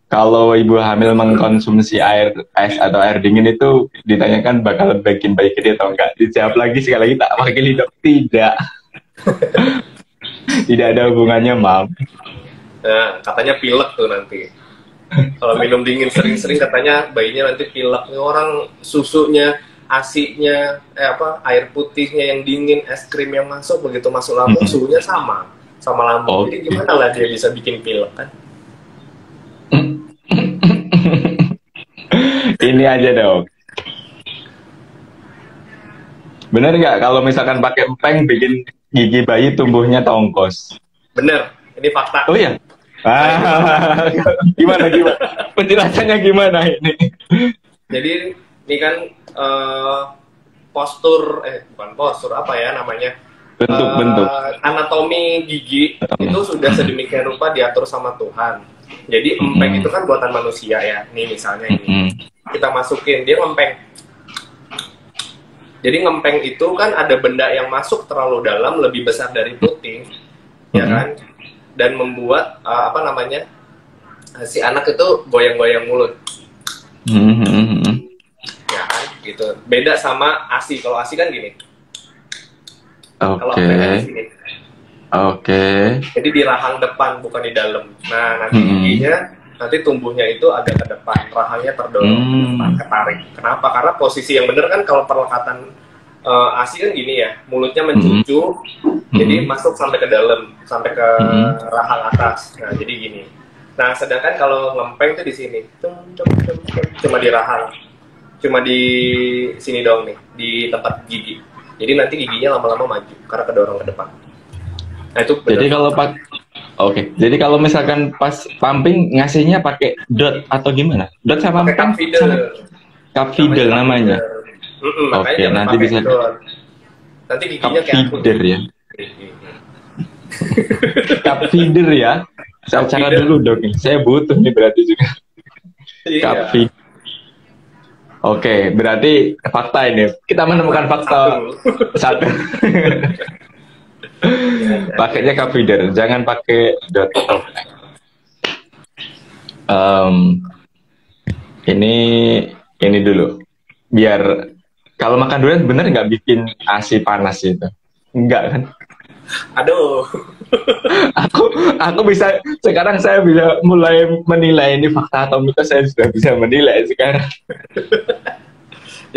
Speaker 1: kalau ibu hamil mengkonsumsi air es atau air dingin itu ditanyakan bakal bikin bayi gede atau enggak. Dijawab lagi sekali lagi, tak wakili Dok. Tidak. Tidak ada hubungannya, Mam.
Speaker 2: Nah, katanya pilek tuh nanti. Kalau minum dingin sering-sering katanya bayinya nanti pilek. Orang susunya, ASI-nya, air putihnya yang dingin, es krim yang masuk, begitu masuk lambung suhunya sama lambung. Jadi gimana lah dia bisa bikin pilek kan?
Speaker 1: Ini aja Dok. Bener nggak kalau misalkan pakai empeng bikin gigi bayi tumbuhnya tongkos?
Speaker 2: Bener, ini fakta.
Speaker 1: Oh iya? Gimana? Penjelasannya gimana ini? Jadi
Speaker 2: ini kan bukan postur, apa ya namanya?
Speaker 1: Bentuk.
Speaker 2: Anatomi gigi itu sudah sedemikian rupa diatur sama Tuhan. Jadi empeng itu kan buatan manusia ya. Nih misalnya ini. Kita masukin, dia ngempeng. Jadi ngempeng itu kan ada benda yang masuk terlalu dalam, lebih besar dari puting, ya kan? Dan membuat si anak itu goyang-goyang mulut. Ya kan, gitu. Beda sama ASI. Kalau ASI kan gini. Kalau empeng kan di sini. Jadi di rahang depan, bukan di dalam. Nah, nanti giginya nanti tumbuhnya itu agak ke depan, rahangnya terdorong ke depan, ketarik. Kenapa? Karena posisi yang benar kan kalau perlekatan ASI kan gini ya, mulutnya mencucu, jadi masuk sampai ke dalam, sampai ke rahang atas. Nah, jadi gini. Nah, sedangkan kalau ngempeng tuh di sini, cuma di rahang, cuma di sini doang nih, di tempat gigi. Jadi nanti giginya lama-lama maju karena kedorong ke depan. Nah, itu
Speaker 1: jadi kalau Oke, jadi kalau misalkan pas pumping ngasihnya pakai dot atau gimana? Dot sama
Speaker 2: cup feeder.
Speaker 1: Cup feeder namanya. Oke, nanti bisa.
Speaker 2: Dot. Nanti giginya
Speaker 1: cup feeder ya. Cup feeder ya. Saya cara dulu dok nih. Saya butuh nih berarti juga. Cup feeder. Oke, berarti fakta ini. Kita menemukan fakta satu. Pakainya cup feeder, jangan pakai dot. Ini dulu. Biar kalau makan durian bener nggak bikin ASI panas itu? Enggak kan?
Speaker 2: Aduh.
Speaker 1: aku bisa sekarang saya bisa mulai menilai ini fakta atau mitos, saya sudah bisa menilai sekarang.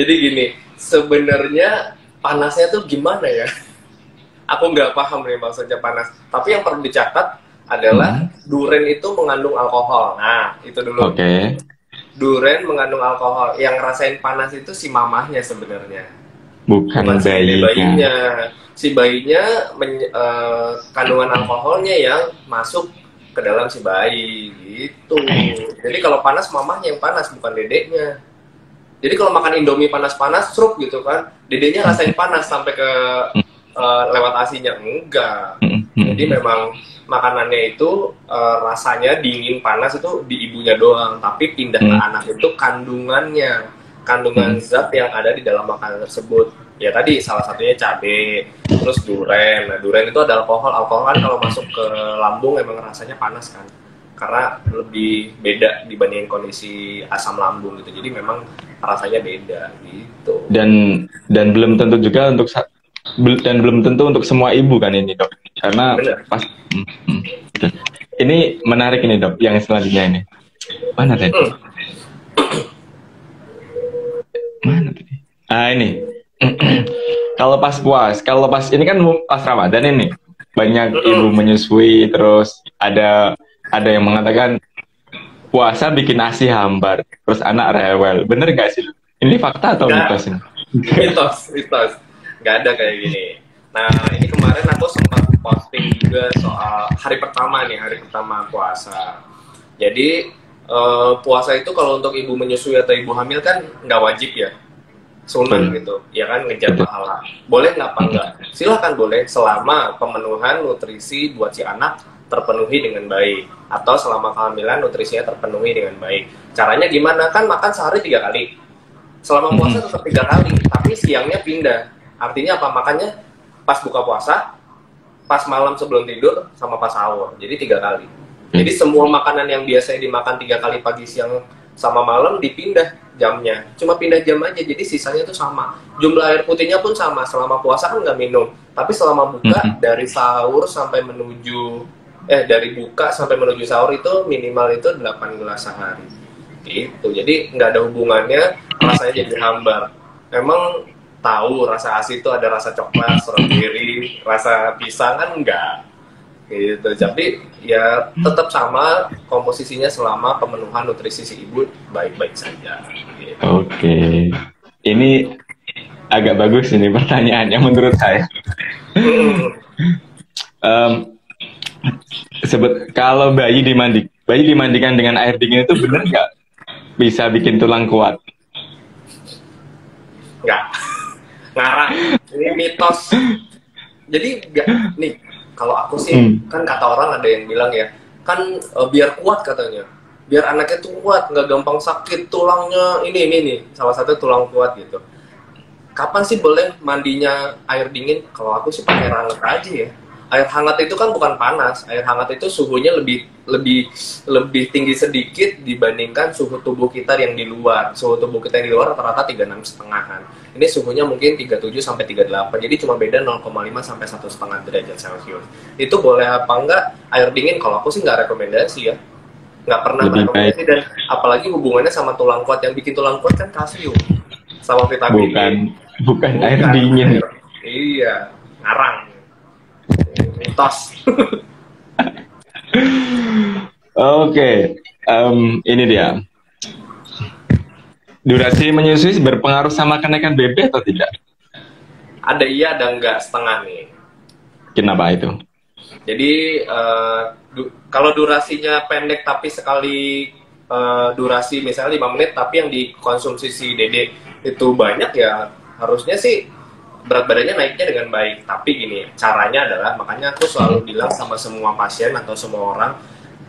Speaker 2: Jadi gini, sebenarnya panasnya tuh gimana ya? Aku nggak paham nih maksudnya panas. Tapi yang perlu dicatat adalah durian itu mengandung alkohol. Nah, itu dulu.
Speaker 1: Oke.
Speaker 2: Durian mengandung alkohol. Yang rasain panas itu si mamahnya sebenarnya.
Speaker 1: Bukan bayinya.
Speaker 2: Si bayinya kandungan alkoholnya yang masuk ke dalam si bayi gitu. Jadi kalau panas mamahnya yang panas, bukan dedeknya. Jadi kalau makan Indomie panas-panas, srup gitu kan, dedeknya rasain panas sampai ke lewat ASI-nya. Enggak. Jadi memang makanannya itu rasanya dingin panas itu di ibunya doang, tapi pindah ke anak itu kandungan zat yang ada di dalam makanan tersebut. Ya tadi salah satunya cabai, terus duren. Nah, duren itu ada alkohol. Alkohol kan kalau masuk ke lambung emang rasanya panas kan, karena lebih beda dibandingin kondisi asam lambung gitu. Jadi memang rasanya beda gitu.
Speaker 1: Dan belum tentu juga belum tentu untuk semua ibu kan ini dok, karena pas ini menarik ini dok, yang selanjutnya ini mana tadi? Mana tadi? Ini kalau pas ini kan pas Ramadan ini banyak ibu menyusui, terus ada yang mengatakan puasa bikin ASI hambar, terus anak rewel. Bener gak sih? Ini fakta atau mitos ini?
Speaker 2: Mitos. Nggak ada kayak gini. Nah, ini kemarin aku sempat posting juga soal hari pertama puasa. Jadi puasa itu kalau untuk ibu menyusui atau ibu hamil kan nggak wajib ya, sunnah gitu, ya kan, ngejar pahala. Boleh nggak apa enggak? Silahkan boleh, selama pemenuhan nutrisi buat si anak terpenuhi dengan baik, atau selama kehamilan nutrisinya terpenuhi dengan baik. Caranya gimana? Kan makan sehari 3 kali. Selama puasa tetap 3 kali, tapi siangnya pindah. Artinya apa? Makannya pas buka puasa, pas malam sebelum tidur, sama pas sahur. Jadi 3 kali. Jadi semua makanan yang biasanya dimakan 3 kali pagi, siang, sama malam dipindah jamnya. Cuma pindah jam aja, jadi sisanya tuh sama. Jumlah air putihnya pun sama. Selama puasa kan nggak minum. Tapi selama buka, dari sahur sampai dari buka sampai menuju sahur itu minimal itu 8 gelas sehari. Gitu. Jadi nggak ada hubungannya rasanya jadi hambar. Memang tahu rasa ASI itu ada rasa coklat, strawberry, rasa pisang kan enggak gitu. Tapi ya tetap sama komposisinya selama pemenuhan nutrisi si ibu baik-baik saja gitu.
Speaker 1: Oke. Ini agak bagus ini pertanyaannya menurut saya. Kalau bayi dimandikan dengan air dingin itu benar nggak bisa bikin tulang kuat?
Speaker 2: Nggak. Ngarang, ini mitos. Jadi nih, kalau aku sih kan kata orang ada yang bilang ya, kan biar kuat katanya, biar anaknya tuh kuat, nggak gampang sakit tulangnya, ini nih salah satu tulang kuat gitu. Kapan sih boleh mandinya air dingin? Kalau aku sih pakai air hangat aja ya. Air hangat itu kan bukan panas, air hangat itu suhunya lebih tinggi sedikit dibandingkan suhu tubuh kita yang di luar. Suhu tubuh kita yang di luar rata-rata 36,5-an. Ini suhunya mungkin 37 sampai 38. Jadi cuma beda 0,5 sampai 1,5 derajat Celcius. Itu boleh apa enggak air dingin? Kalau aku sih nggak rekomendasi ya. nggak pernah
Speaker 1: Lebih baik.
Speaker 2: merekomendasi. Dan apalagi hubungannya sama tulang kuat, yang bikin tulang kuat kan kalsium sama vitamin D.
Speaker 1: Bukan air
Speaker 2: Bukan
Speaker 1: dingin.
Speaker 2: air. Iya, ngarang, mitos.
Speaker 1: Oke, ini dia. Durasi menyusui berpengaruh sama kenaikan BB atau tidak?
Speaker 2: Ada iya, ada enggak, setengah nih.
Speaker 1: Kenapa itu?
Speaker 2: Jadi kalau durasinya pendek tapi sekali durasi misalnya 5 menit tapi yang dikonsumsi si dede itu banyak, ya harusnya sih berat badannya naiknya dengan baik. Tapi gini, caranya adalah, makanya aku selalu bilang sama semua pasien atau semua orang,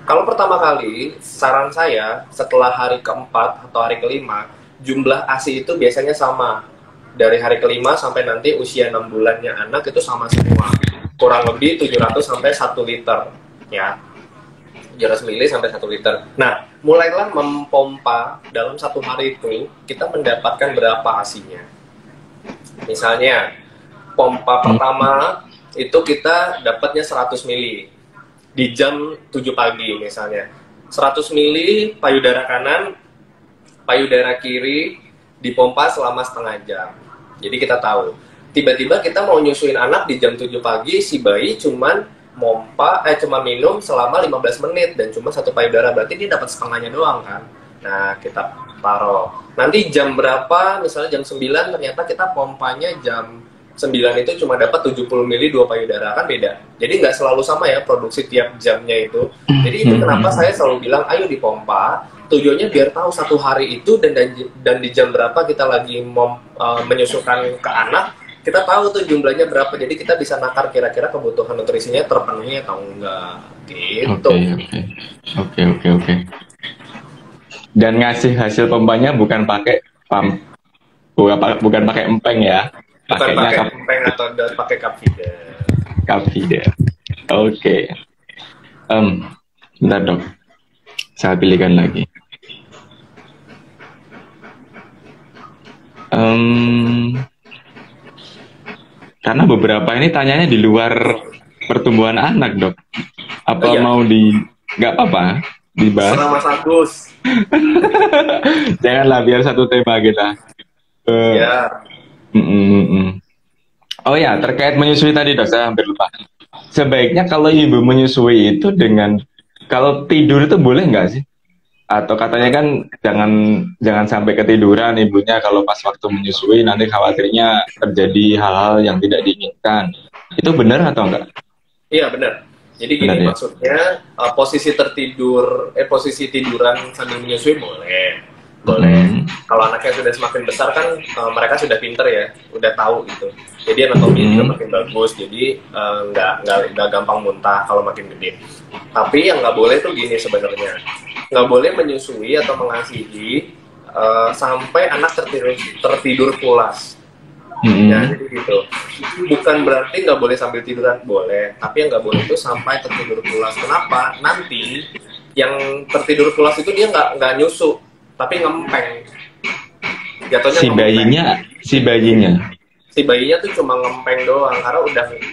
Speaker 2: kalau pertama kali saran saya setelah hari keempat atau hari kelima, jumlah ASI itu biasanya sama. Dari hari kelima sampai nanti usia 6 bulannya anak itu sama semua. Kurang lebih 700 sampai 1 liter. Ya, 700 ml sampai 1 liter. Nah, mulailah mempompa dalam 1 hari itu, kita mendapatkan berapa ASI-nya. Misalnya, pompa pertama itu kita dapatnya 100 ml di jam 7 pagi misalnya. 100 ml payudara kanan, payudara kiri dipompa selama setengah jam. Jadi kita tahu, tiba-tiba kita mau nyusuin anak di jam 7 pagi, si bayi cuma minum selama 15 menit dan cuma 1 payudara, berarti dia dapat setengahnya doang kan. Nah, kita taruh. Nanti jam berapa, misalnya jam 9, ternyata kita pompanya jam 9 itu cuma dapat 70 ml 2 payudara, kan beda. Jadi nggak selalu sama ya produksi tiap jamnya itu. Jadi itu kenapa saya selalu bilang ayo dipompa. Tujuannya biar tahu 1 hari itu dan di jam berapa kita lagi menyusukan ke anak, kita tahu tuh jumlahnya berapa. Jadi kita bisa nakar kira-kira kebutuhan nutrisinya terpenuhi atau enggak gitu.
Speaker 1: Oke. Dan ngasih hasil pompanya bukan pakai pump, bukan pakai empeng ya.
Speaker 2: Bukan pakai empeng atau pakai cup feeder.
Speaker 1: Cup feeder. Oke. Bentar dok, saya pilihkan lagi. Karena beberapa ini tanyanya di luar pertumbuhan anak dok. Apa mau nggak apa-apa dibahas?
Speaker 2: Sama Mas Agus.
Speaker 1: Janganlah, biar satu tema kita.
Speaker 2: Ya.
Speaker 1: Oh ya, terkait menyusui tadi dok, saya hampir lupa. Sebaiknya kalau ibu menyusui itu kalau tidur itu boleh nggak sih? Atau katanya kan jangan sampai ketiduran ibunya kalau pas waktu menyusui, nanti khawatirnya terjadi hal-hal yang tidak diinginkan. Itu benar atau enggak?
Speaker 2: Iya benar. Jadi gini, ya? Maksudnya posisi tiduran sambil menyusui boleh. Kalau anaknya sudah semakin besar kan mereka sudah pinter ya, udah tahu gitu. Jadi anatomi juga makin bagus, jadi nggak gampang muntah kalau makin gede. Tapi yang nggak boleh tuh gini sebenarnya, nggak boleh menyusui atau mengasihi sampai anak tertidur pulas. Ya, jadi gitu. Bukan berarti nggak boleh sambil tiduran, boleh. Tapi yang nggak boleh itu sampai tertidur pulas. Kenapa? Nanti yang tertidur pulas itu dia nggak nyusu, tapi ngempeng. Jatuhnya
Speaker 1: si bayinya
Speaker 2: tuh cuma ngempeng doang karena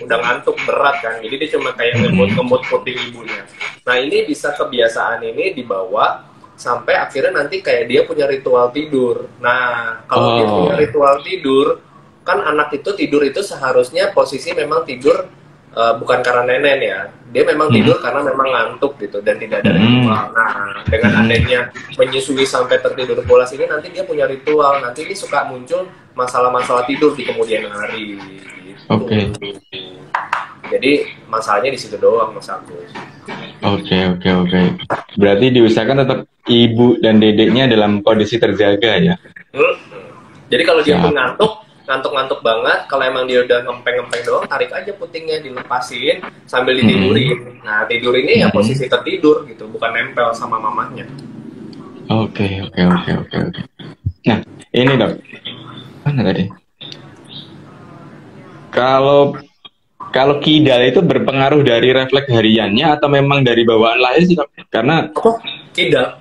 Speaker 2: udah ngantuk berat kan. Jadi dia cuma kayak ngemut puting ibunya. Nah, ini bisa kebiasaan ini dibawa sampai akhirnya nanti kayak dia punya ritual tidur. Nah, kalau dia punya ritual tidur, kan anak itu tidur itu seharusnya posisi memang tidur bukan karena nenen ya, dia memang tidur karena memang ngantuk gitu dan tidak ada ritual. Nah, dengan adanya menyusui sampai tertidur pulas ini, nanti dia punya ritual, nanti ini suka muncul masalah-masalah tidur di kemudian hari gitu.
Speaker 1: Oke.
Speaker 2: Jadi masalahnya di situ doang, Mas Agus.
Speaker 1: Oke. Berarti diusahakan tetap ibu dan dedeknya dalam kondisi terjaga ya.
Speaker 2: Jadi kalau dia pun ngantuk banget, kalau emang dia udah ngempeng doang, tarik aja putingnya, dilepasin sambil ditidurin. Nah, tidur ini ya posisi tertidur gitu, bukan nempel sama mamanya.
Speaker 1: Oke. Nah, ini dok, mana tadi? Kalau kidal itu berpengaruh dari refleks hariannya atau memang dari bawaan lahir sih dok? Karena
Speaker 2: kidal?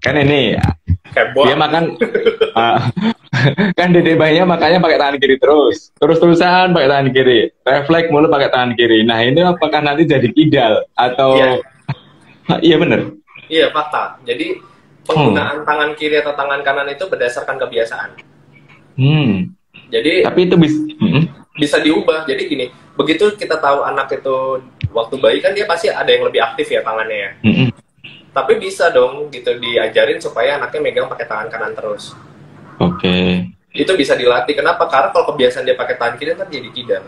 Speaker 1: Kan ini
Speaker 2: Kebon.
Speaker 1: Dia makan kan dede bayinya makanya pakai tangan kiri terus-terusan pakai tangan kiri, refleks mulu pakai tangan kiri. Nah, ini apakah nanti jadi kidal atau Iya bener.
Speaker 2: Iya, fakta. Jadi
Speaker 1: Hmm.
Speaker 2: penggunaan tangan kiri atau tangan kanan itu berdasarkan kebiasaan.
Speaker 1: Hmm.
Speaker 2: Jadi
Speaker 1: Tapi itu bisa.
Speaker 2: bisa diubah. Jadi gini, begitu kita tahu anak itu waktu bayi kan dia pasti ada yang lebih aktif ya tangannya ya. Tapi bisa dong gitu diajarin supaya anaknya megang pakai tangan kanan terus.
Speaker 1: Oke.
Speaker 2: Itu bisa dilatih. Kenapa? Karena kalau kebiasaan dia pakai tangan kiri kan jadi tidak.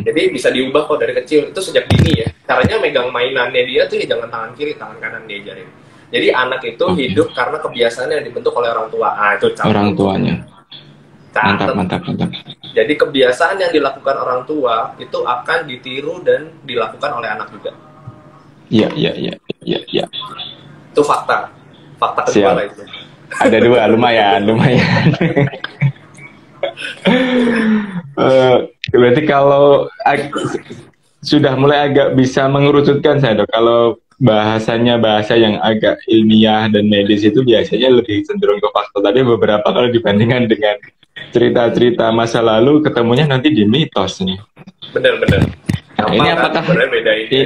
Speaker 2: Jadi bisa diubah kok dari kecil. Itu sejak dini ya. Caranya megang mainannya dia tuh ya jangan tangan kiri, tangan kanan diajarin. Jadi anak itu
Speaker 1: Oke.
Speaker 2: hidup karena kebiasaan yang dibentuk oleh orang tua. Ah, itu
Speaker 1: Orang
Speaker 2: catat.
Speaker 1: tuanya. Mantap,
Speaker 2: Catat.
Speaker 1: mantap, mantap.
Speaker 2: Jadi kebiasaan yang dilakukan orang tua itu akan ditiru dan dilakukan oleh anak juga.
Speaker 1: Iya, iya, iya, iya, iya.
Speaker 2: Itu fakta. Fakta kedua
Speaker 1: Siap.
Speaker 2: lah itu.
Speaker 1: Ada dua, lumayan, lumayan. Eh, Berarti kalau sudah mulai agak bisa mengerucutkan saya dok, kalau bahasanya bahasa yang agak ilmiah dan medis itu biasanya lebih cenderung ke fakta. Tapi beberapa kalau dibandingkan dengan cerita-cerita masa lalu, ketemunya nanti di mitos nih.
Speaker 2: Bener-bener.
Speaker 1: Nah, ini
Speaker 2: Gampang kan
Speaker 1: apakah
Speaker 2: sebenarnya bedainnya.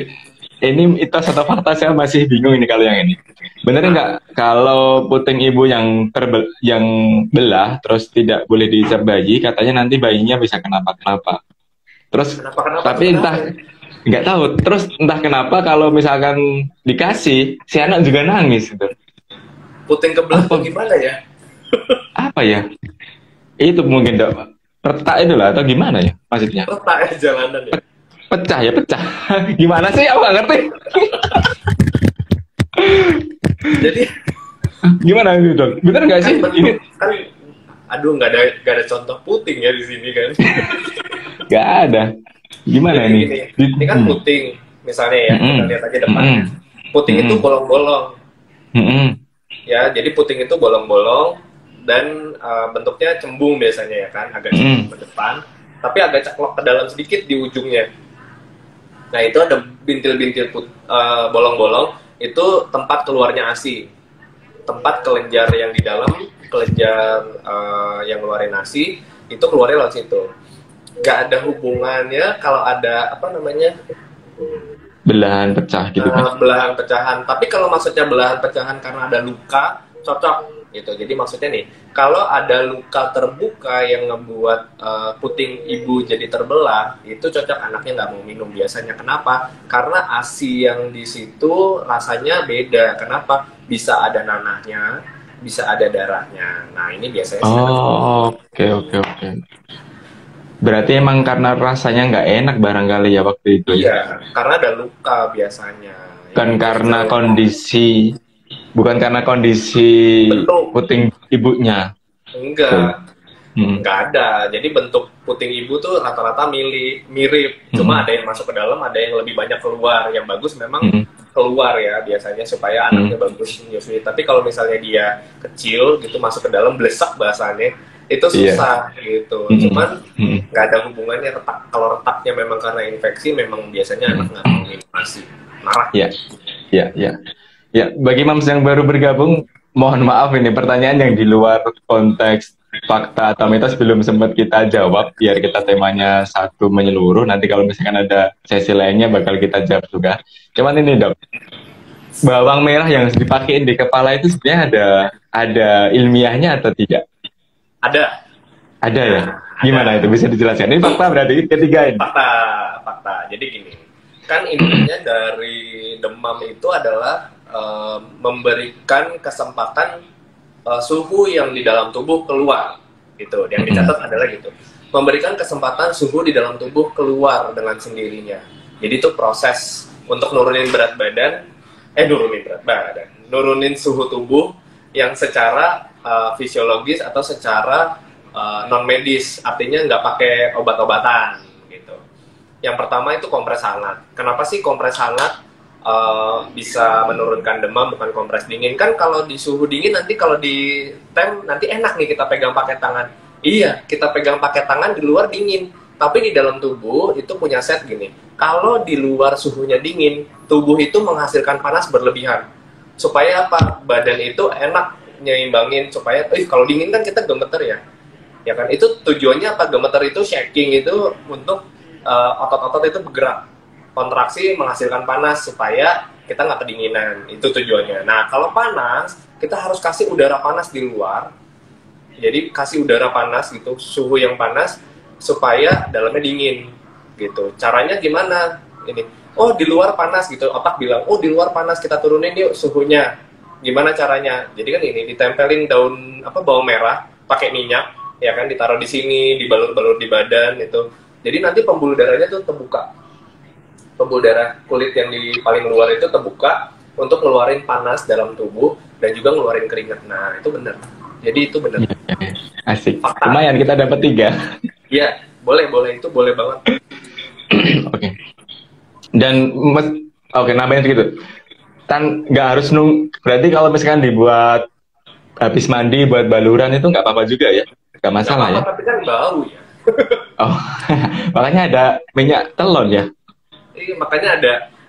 Speaker 1: ini mitos atau fakta? Saya masih bingung ini kalau yang ini. Bener nggak kalau puting ibu yang yang belah terus tidak boleh diinjak bayi, katanya nanti bayinya bisa kenapa-kenapa. Terus
Speaker 2: Kenapa-kenapa tuh
Speaker 1: tapi
Speaker 2: kenapa
Speaker 1: entah
Speaker 2: ya?
Speaker 1: nggak tahu. Terus entah kenapa kalau misalkan dikasih, si anak juga nangis gitu.
Speaker 2: Puting kebelah
Speaker 1: Apa
Speaker 2: tuh gimana ya?
Speaker 1: apa ya? Itu mungkin dok retak itu lah atau gimana ya maksudnya?
Speaker 2: Letak ya jalanan ya.
Speaker 1: Pecah ya pecah. Gimana sih? Aku nggak ngerti.
Speaker 2: Jadi
Speaker 1: Gimana itu dok? Bener nggak
Speaker 2: kan
Speaker 1: sih? Ini
Speaker 2: bentuk kan aduh nggak ada contoh puting ya di sini kan.
Speaker 1: nggak ada. Gimana
Speaker 2: Jadi
Speaker 1: ini?
Speaker 2: gini, ini kan puting misalnya ya, kita lihat aja depannya. Puting itu bolong-bolong ya, jadi puting itu bolong-bolong dan bentuknya cembung biasanya ya kan, agak cembung ke depan, tapi agak ceklok ke dalam sedikit di ujungnya. Nah itu ada bintil-bintil bolong-bolong, itu tempat keluarnya ASI, tempat kelenjar yang di dalam, kelenjar yang ngeluarin ASI, itu keluarnya lewat situ. Gak ada hubungannya kalau ada apa namanya
Speaker 1: Belahan pecah gitu kan?
Speaker 2: belahan pecahan. Tapi kalau maksudnya belahan pecahan karena ada luka, cocok gitu. Jadi maksudnya nih, kalau ada luka terbuka yang ngebuat puting ibu jadi terbelah, itu cocok anaknya nggak mau minum biasanya. Kenapa? Karena ASI yang di situ rasanya beda. Kenapa? Bisa ada nanahnya, bisa ada darahnya. Nah ini biasanya sih.
Speaker 1: Oh, oke, oke, oke. Berarti emang karena rasanya nggak enak barangkali ya waktu itu ya?
Speaker 2: Iya, karena ada luka biasanya.
Speaker 1: Bukan
Speaker 2: Yang
Speaker 1: karena
Speaker 2: biasanya
Speaker 1: kondisi, bukan karena kondisi
Speaker 2: bentuk.
Speaker 1: puting ibunya.
Speaker 2: Enggak, enggak ada. Jadi bentuk puting ibu tuh rata-rata mirip. Cuma ada yang masuk ke dalam, ada yang lebih banyak keluar. Yang bagus memang keluar ya biasanya supaya anaknya bagus nyusui. Tapi kalau misalnya dia kecil gitu masuk ke dalam blesak bahasanya, itu susah gitu. Cuman nggak ada hubungannya retak. Kalau retaknya memang karena infeksi, memang biasanya anak nggak mau minum ASI. Marah.
Speaker 1: Ya, ya, ya. Ya, bagi mams yang baru bergabung, mohon maaf ini pertanyaan yang di luar konteks fakta atau mitos belum sempat kita jawab, biar kita temanya satu menyeluruh. Nanti kalau misalkan ada sesi lainnya bakal kita jawab juga. Cuman ini dok, bawang merah yang dipakein di kepala itu sebenarnya ada ilmiahnya atau tidak?
Speaker 2: Ada.
Speaker 1: Ada ya? Gimana itu? Bisa dijelaskan? Ini fakta berarti ketiga ini.
Speaker 2: Fakta. Jadi gini, kan intinya dari demam itu adalah memberikan kesempatan suhu yang di dalam tubuh keluar, gitu. Yang dicatat adalah gitu, memberikan kesempatan suhu di dalam tubuh keluar dengan sendirinya. Jadi itu proses untuk nurunin berat badan, nurunin suhu tubuh yang secara fisiologis atau secara non medis, artinya nggak pakai obat-obatan gitu. Yang pertama itu kompres hangat. Kenapa sih kompres hangat bisa menurunkan demam, bukan kompres dingin? Kan kalau di suhu dingin nanti kalau di tem nanti enak nih kita pegang pakai tangan. Iya, kita pegang pakai tangan di luar dingin, tapi di dalam tubuh itu punya set gini. Kalau di luar suhunya dingin, tubuh itu menghasilkan panas berlebihan. Supaya apa? Badan itu enak nyimbangin supaya kalau dingin kan kita gemeter ya. Ya kan? Itu tujuannya apa? Gemeter itu shaking itu untuk otot-otot itu bergerak. Kontraksi menghasilkan panas supaya kita nggak kedinginan, itu tujuannya. Nah kalau panas, kita harus kasih udara panas di luar, jadi kasih udara panas gitu, suhu yang panas supaya dalamnya dingin gitu. Caranya gimana? Ini, oh di luar panas gitu, otak bilang, oh di luar panas, kita turunin yuk suhunya. Gimana caranya? Jadi kan ini ditempelin daun bawang merah pakai minyak, ya kan, ditaruh di sini, dibalur-balur di badan itu. Jadi nanti pembuluh darahnya tuh terbuka. Pembuluh darah kulit yang di paling luar itu terbuka untuk ngeluarin panas dalam tubuh dan juga ngeluarin keringat. Nah, itu benar. Jadi itu benar.
Speaker 1: Asik.
Speaker 2: Fakta.
Speaker 1: Lumayan kita dapat 3.
Speaker 2: Iya, boleh, itu boleh banget.
Speaker 1: Oke. Dan namanya segitu. Kan nggak harus berarti kalau misalkan dibuat habis mandi buat baluran itu nggak apa-apa juga ya? Nggak masalah ya?
Speaker 2: Tapi kan bau ya.
Speaker 1: Oh, makanya ada minyak telon ya?
Speaker 2: Iya, makanya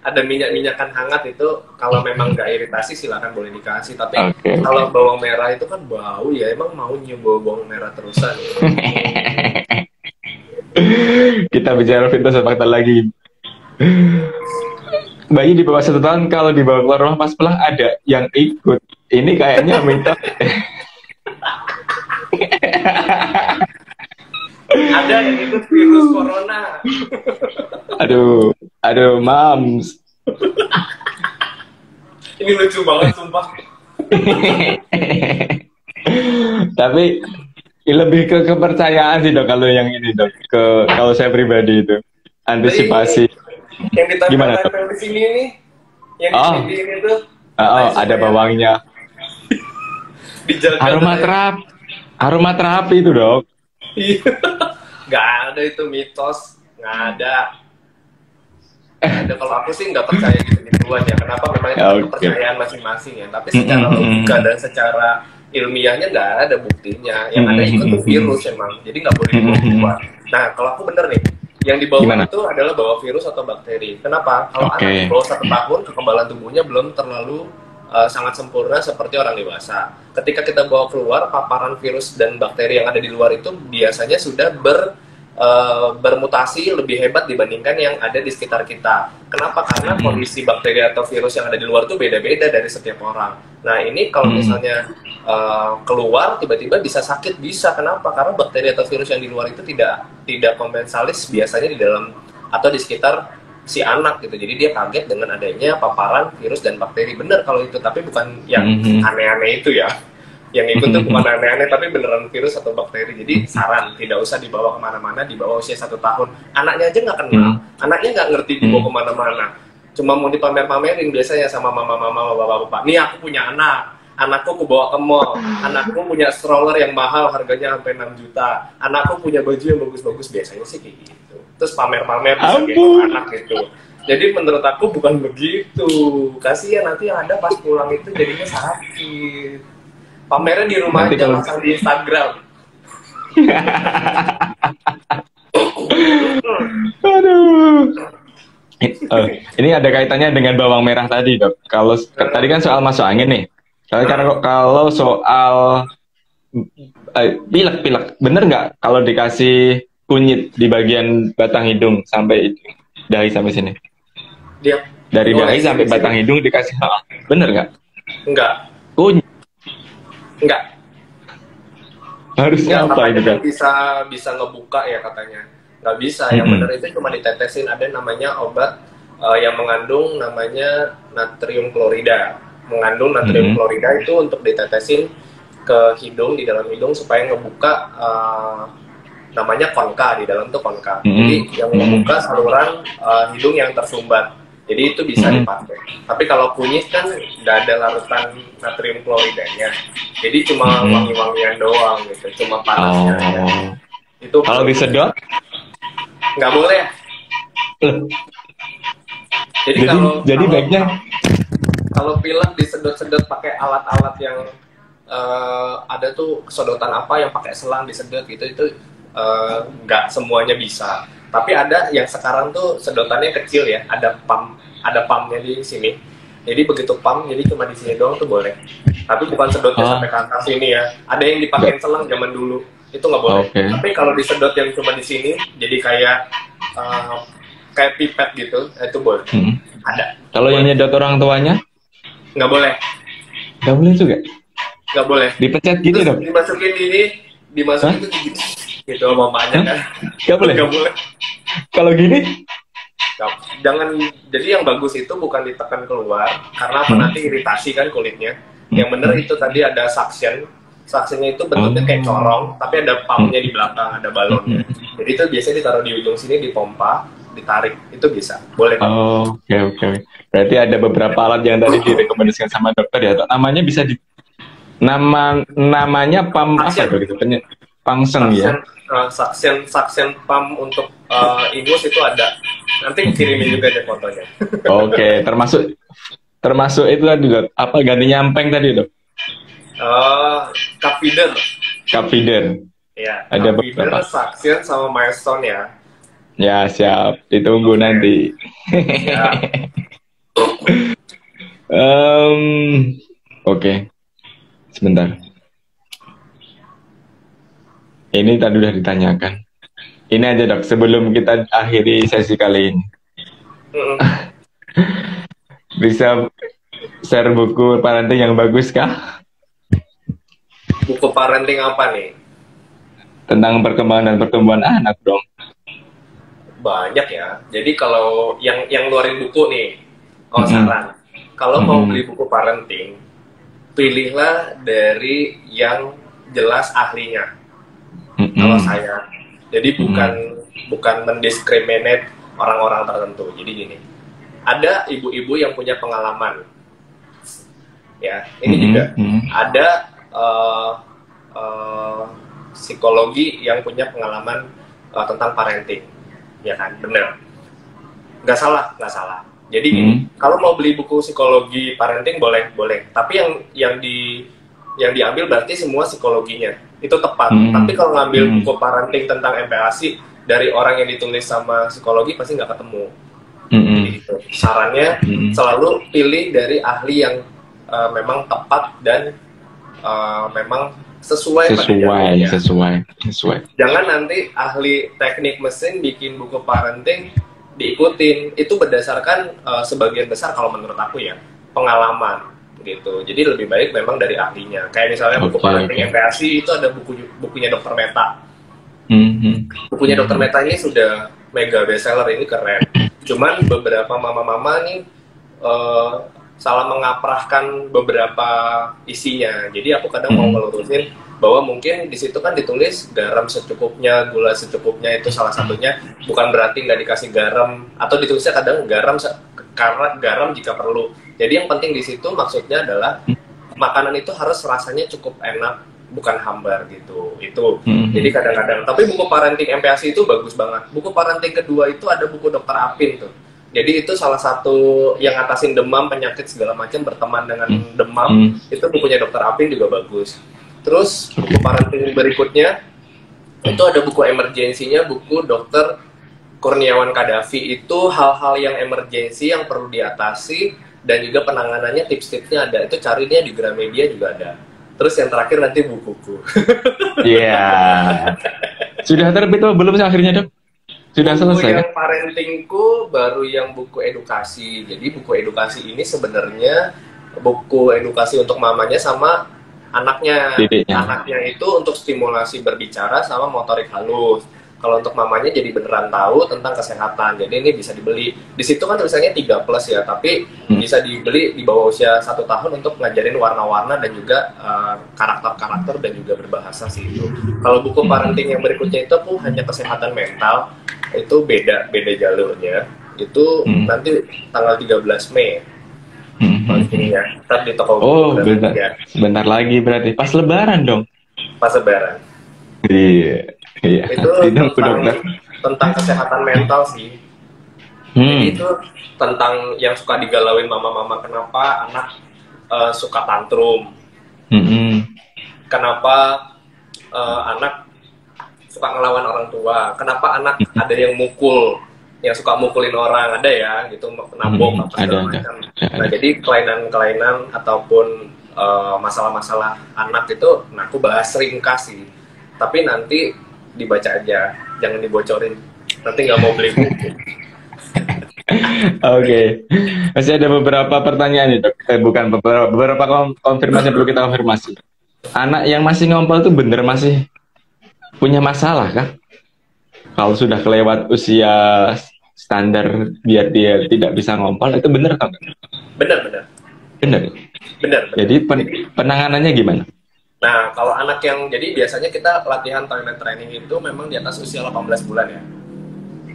Speaker 2: ada minyak-minyakan hangat itu. Kalau memang nggak iritasi silakan boleh dikasih. Tapi kalau bawang merah itu kan bau ya. Emang mau nyium bawang merah terusan ya?
Speaker 1: Kita bicara fitness dan fakta lagi. Bayi di bawah 1 tahun kalau dibawa keluar rumah pas pulang ada yang ikut. Ini kayaknya mitos.
Speaker 2: Ada yang ikut virus corona.
Speaker 1: Aduh, mams.
Speaker 2: Ini lucu banget, sumpah.
Speaker 1: Tapi lebih ke kepercayaan sih dok kalau yang ini dok. Kalau saya pribadi itu antisipasi.
Speaker 2: Yang ditempel di sini nih, yang di sini itu.
Speaker 1: Ada bawangnya. Aroma terapi itu dok.
Speaker 2: Gak ada itu mitos, nggak ada. Kalau aku sih nggak percaya gitu-gituan ya. Kenapa? Memang itu kepercayaan masing-masing ya. Tapi secara logika dan secara ilmiahnya nggak ada buktinya. Yang ada itu tuh virus emang. Jadi nggak boleh dibawa. Nah kalau aku bener nih, yang dibawa itu adalah bawa virus atau bakteri. Kenapa? Kalau anak di bawah 1 tahun, kekebalan tubuhnya belum terlalu sangat sempurna seperti orang dewasa. Ketika kita bawa keluar, paparan virus dan bakteri yang ada di luar itu biasanya sudah bermutasi lebih hebat dibandingkan yang ada di sekitar kita. Kenapa? Karena kondisi bakteri atau virus yang ada di luar itu beda-beda dari setiap orang. Nah ini kalau misalnya keluar tiba-tiba bisa sakit, bisa. Kenapa? Karena bakteri atau virus yang di luar itu tidak konvensalis biasanya di dalam atau di sekitar si anak gitu. Jadi dia kaget dengan adanya paparan virus dan bakteri. Bener kalau itu, tapi bukan yang aneh-aneh itu ya. Yang ikut tuh bukan aneh-aneh, tapi beneran virus atau bakteri. Jadi saran, tidak usah dibawa kemana-mana di bawah usia 1 tahun. Anaknya aja nggak kenal, anaknya nggak ngerti dibawa kemana-mana. Cuma mau dipamer-pamerin biasanya sama mama-mama, bapak-bapak. Nih aku punya anak, anakku aku bawa ke mall, anakku punya stroller yang mahal harganya sampai 6 juta, anakku punya baju yang bagus-bagus, biasanya sih kayak gitu. Terus pamer-pamer bisa gendong anak gitu. Jadi menurut aku bukan begitu. Kasihan nanti yang ada pas pulang itu jadinya sakit. Pamernya di rumah aja, pasang di Instagram.
Speaker 1: Aduh. Ini ada kaitannya dengan bawang merah tadi dok. Kalau tadi kan soal masuk angin nih. Kalau soal pilek, bener nggak kalau dikasih kunyit di bagian batang hidung sampai dahi sampai sini? Dari dahi sampai batang hidung dikasih, bener nggak?
Speaker 2: Enggak.
Speaker 1: Kunyit?
Speaker 2: Enggak.
Speaker 1: Harusnya apa itu kan?
Speaker 2: Bisa ngebuka ya katanya. Nggak bisa. Yang bener itu cuma ditetesin. Ada namanya obat yang mengandung namanya natrium klorida. Mengandung natrium klorida itu untuk ditetesin ke hidung, di dalam hidung supaya ngebuka namanya konka, di dalam tuh konka. Jadi yang membuka saluran hidung yang tersumbat. Jadi itu bisa dipakai. Tapi kalau kunyit kan nggak ada larutan natrium kloridanya. Jadi cuma wangi-wangian doang gitu, cuma panasnya aja. Itu
Speaker 1: kalau disedot
Speaker 2: nggak boleh. Jadi
Speaker 1: baiknya
Speaker 2: kalau pilek disedot-sedot pakai alat-alat yang ada tuh sedotan apa yang pakai selang disedot gitu, itu nggak semuanya bisa. Tapi ada yang sekarang tuh sedotannya kecil ya, ada pumpnya di sini. Jadi begitu pump, jadi cuma di sini doang tuh boleh. Tapi bukan sedotnya sampai ke atas sini ya. Ada yang dipakai selang zaman dulu, itu nggak boleh. Tapi kalau disedot yang cuma di sini, jadi kayak kayak pipet gitu, itu boleh. Ada.
Speaker 1: Kalau yang nyedot orang tuanya?
Speaker 2: Nggak boleh.
Speaker 1: Nggak boleh juga?
Speaker 2: Nggak boleh.
Speaker 1: Dipencet gitu dong?
Speaker 2: Dimasukin itu gitu mamanya kan.
Speaker 1: Nggak boleh?
Speaker 2: Nggak boleh.
Speaker 1: Kalau gini?
Speaker 2: Jangan, jadi yang bagus itu bukan ditekan keluar, karena apa nanti iritasi kan kulitnya. Yang bener itu tadi ada suctionnya itu bentuknya kayak corong, tapi ada pumpnya di belakang, ada balonnya. Jadi itu biasanya ditaruh di ujung sini, dipompa, ditarik, itu bisa, boleh.
Speaker 1: Oke. Berarti ada beberapa alat yang tadi direkomendasikan sama dokter ya. Namanya bisa namanya pump apa gitu? Pangsen ya.
Speaker 2: Suction pump untuk ingus itu ada. Nanti kirimin juga deh fotonya.
Speaker 1: Oke, termasuk itu tadi dok. Apa ganti nyampeng tadi dok?
Speaker 2: Cup feeder.
Speaker 1: Cup feeder.
Speaker 2: Ya.
Speaker 1: Ada
Speaker 2: cup feeder, suction sama milestone ya.
Speaker 1: Ya siap, ditunggu nanti.
Speaker 2: Ya.
Speaker 1: Oke. Sebentar. Ini tadi udah ditanyakan. Ini aja dok, sebelum kita akhiri sesi kali ini. Bisa share buku parenting yang bagus kah?
Speaker 2: Buku parenting apa nih?
Speaker 1: Tentang perkembangan dan pertumbuhan anak dong.
Speaker 2: Banyak ya. Jadi kalau yang ngeluarin buku nih, saran. Kalau mau beli buku parenting, pilihlah dari yang jelas ahlinya. Kalau saya, jadi bukan mendiskriminate orang-orang tertentu. Jadi gini, ada ibu-ibu yang punya pengalaman, ya. Ini juga ada psikologi yang punya pengalaman tentang parenting, ya kan, benar. Nggak salah. Jadi gini, kalau mau beli buku psikologi parenting boleh. Tapi yang diambil berarti semua psikologinya. Itu tepat. Tapi kalau ngambil buku parenting tentang MPASI dari orang yang ditulis sama psikologi pasti nggak ketemu. Jadi gitu. Sarannya selalu pilih dari ahli yang memang tepat dan memang sesuai. Jangan nanti ahli teknik mesin bikin buku parenting diikutin. Itu berdasarkan sebagian besar kalau menurut aku ya pengalaman. Gitu. Jadi lebih baik memang dari ahlinya. Kayak misalnya buku parenting MPASI itu ada bukunya Dr. Meta. Bukunya Dr. Meta ini sudah mega bestseller, ini keren. Cuman beberapa mama-mama nih salah mengaprahkan beberapa isinya. Jadi aku kadang mau ngelurusin bahwa mungkin di situ kan ditulis garam secukupnya, gula secukupnya, itu salah satunya. Bukan berarti nggak dikasih garam, atau ditulisnya kadang karena garam jika perlu. Jadi yang penting di situ maksudnya adalah makanan itu harus rasanya cukup enak, bukan hambar gitu. Itu. Jadi kadang-kadang. Tapi buku parenting MPASI itu bagus banget. Buku parenting kedua itu ada buku Dr. Apin tuh. Jadi itu salah satu yang ngatasin demam, penyakit segala macam, berteman dengan demam. Itu bukunya Dr. Apin juga bagus. Terus buku parenting berikutnya itu ada buku emergensinya, buku Dr. Kurniawan Kadafi. Itu hal-hal yang emergensi yang perlu diatasi dan juga penanganannya, tips-tipsnya ada. Itu carinya di Gramedia juga ada. Terus yang terakhir nanti bukuku.
Speaker 1: Iya. Sudah terbit belum sih akhirnya dok? Sudah selesai.
Speaker 2: Yang parentingku baru yang buku edukasi. Jadi buku edukasi ini sebenarnya buku edukasi untuk mamanya sama anaknya. Didiknya. Anaknya itu untuk stimulasi berbicara sama motorik halus. Kalau untuk mamanya jadi beneran tahu tentang kesehatan. Jadi ini bisa dibeli. Di situ kan tulisannya 3+ ya, tapi bisa dibeli di bawah usia 1 tahun untuk ngajarin warna-warna dan juga karakter-karakter dan juga berbahasa sih itu. Kalau buku parenting yang berikutnya itu aku hanya kesehatan mental, itu beda jalurnya. Itu nanti tanggal 13 Mei. Ya. Ntar di toko buku.
Speaker 1: Sebentar lagi berarti. Pas lebaran dong.
Speaker 2: Pas lebaran.
Speaker 1: Iya.
Speaker 2: Itu tentang kesehatan mental sih. Jadi itu tentang yang suka digalauin mama-mama, kenapa anak suka tantrum, kenapa anak suka ngelawan orang tua, kenapa anak ada yang mukul, yang suka mukulin orang, ada ya gitu, nabok apa segala macam. Nah jadi kelainan-kelainan ataupun masalah-masalah anak itu, aku bahas ringkas sih. Tapi nanti dibaca aja, jangan dibocorin. Nanti nggak mau beli buku.
Speaker 1: Oke, masih ada beberapa pertanyaan nih dok. Bukan beberapa konfirmasi yang perlu kita konfirmasi. Anak yang masih ngompol itu bener masih punya masalah kah? Kalau sudah kelewat usia standar biar dia tidak bisa ngompol, itu bener atau enggak?
Speaker 2: Benar, benar.
Speaker 1: Bener.
Speaker 2: Benar, benar.
Speaker 1: Jadi penanganannya gimana?
Speaker 2: Nah, kalau anak yang, jadi biasanya kita latihan toilet training itu memang di atas usia 18 bulan ya.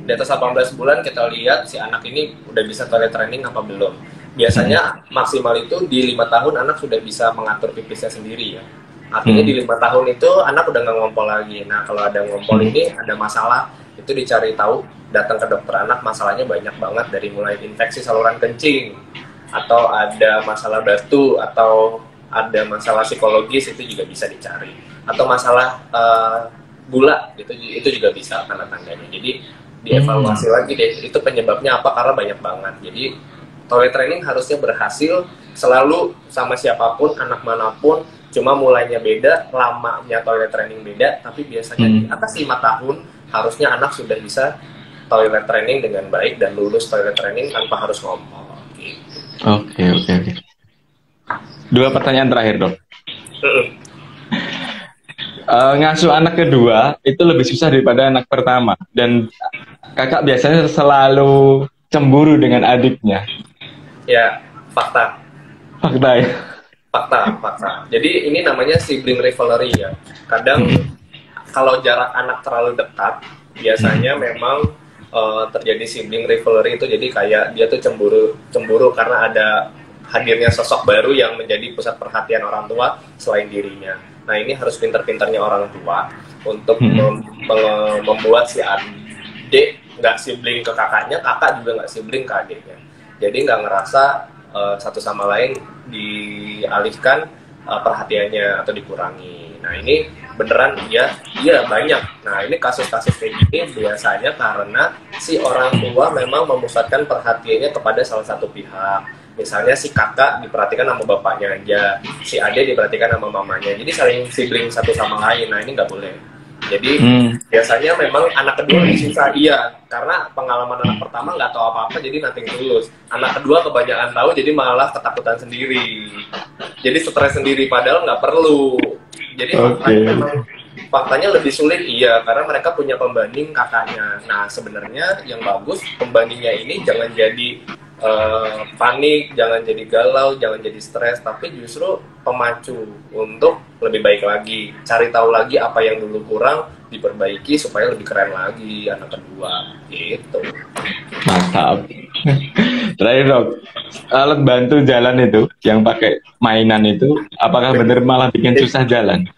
Speaker 2: Di atas 18 bulan kita lihat si anak ini udah bisa toilet training apa belum. Biasanya maksimal itu di 5 tahun anak sudah bisa mengatur pipisnya sendiri ya. Artinya di 5 tahun itu anak udah nggak ngompol lagi. Nah, kalau ada ngompol ini, ada masalah, itu dicari tahu, datang ke dokter anak, masalahnya banyak banget, dari mulai infeksi saluran kencing, atau ada masalah batu, atau ada masalah psikologis, itu juga bisa dicari, atau masalah gula, itu juga bisa tanda-tandanya. Jadi dievaluasi lagi deh, itu penyebabnya apa, karena banyak banget. Jadi toilet training harusnya berhasil selalu sama siapapun, anak manapun, cuma mulainya beda, lamanya toilet training beda, tapi biasanya di atas 5 tahun harusnya anak sudah bisa toilet training dengan baik dan lulus toilet training tanpa harus ngompol gitu.
Speaker 1: Oke. Dua pertanyaan terakhir dok. Ngasuh anak kedua itu lebih susah daripada anak pertama, dan kakak biasanya selalu cemburu dengan adiknya.
Speaker 2: Ya, fakta
Speaker 1: ya.
Speaker 2: Fakta. Jadi ini namanya sibling rivalry ya. Kadang kalau jarak anak terlalu dekat, biasanya memang terjadi sibling rivalry itu. Jadi kayak dia tuh cemburu karena ada hadirnya sosok baru yang menjadi pusat perhatian orang tua selain dirinya. Nah, ini harus pintar-pintarnya orang tua untuk membuat si adik nggak sibling ke kakaknya, kakak juga nggak sibling ke adiknya. Jadi nggak ngerasa satu sama lain dialihkan perhatiannya atau dikurangi. Nah, ini beneran iya banyak. Nah, ini kasus-kasus kayak gini biasanya karena si orang tua memang memusatkan perhatiannya kepada salah satu pihak. Misalnya si kakak diperhatikan sama bapaknya aja, si adik diperhatikan sama mamanya. Jadi saling sibling satu sama lain. Nah, ini nggak boleh. Jadi biasanya memang anak kedua lebih susah, iya, karena pengalaman anak pertama nggak tahu apa-apa, jadi nothing tulus. Anak kedua kebanyakan tahu, jadi malah ketakutan sendiri. Jadi stres sendiri, padahal nggak perlu. Jadi faktanya lebih sulit, iya, karena mereka punya pembanding kakaknya. Nah, sebenarnya yang bagus pembandingnya ini jangan jadi panik, jangan jadi galau, jangan jadi stres, tapi justru pemacu untuk lebih baik lagi, cari tahu lagi apa yang dulu kurang, diperbaiki supaya lebih keren lagi anak kedua, gitu.
Speaker 1: Mantap. Terakhir dok, alat bantu jalan itu yang pakai mainan itu, apakah benar malah bikin susah jalan?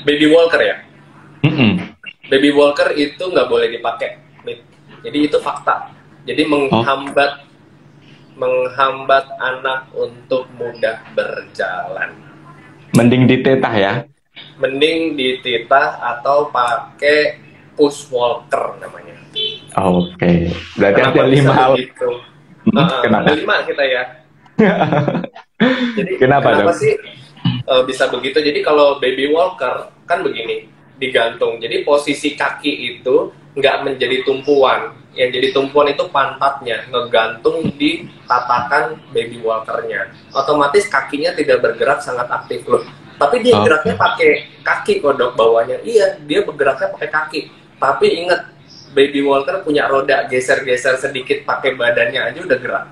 Speaker 2: Baby walker ya? Baby walker itu nggak boleh dipakai, jadi itu fakta. Jadi menghambat anak untuk mudah berjalan.
Speaker 1: Mending ditetah ya? Mending
Speaker 2: dititah atau pakai push walker namanya.
Speaker 1: Oke. Berarti ada 5 hal.
Speaker 2: Gitu.
Speaker 1: Kenapa?
Speaker 2: Ada 5 kita ya. Jadi
Speaker 1: kenapa
Speaker 2: sih bisa begitu? Jadi kalau baby walker kan begini, digantung. Jadi posisi kaki itu nggak menjadi tumpuan. Yang jadi tumpuan itu pantatnya, ngegantung di tatakan baby walkernya. Otomatis kakinya tidak bergerak sangat aktif loh. Tapi dia geraknya pakai kaki kok dok, bawahnya. Iya, dia bergeraknya pakai kaki. Tapi ingat, baby walker punya roda, geser-geser sedikit pakai badannya aja udah gerak.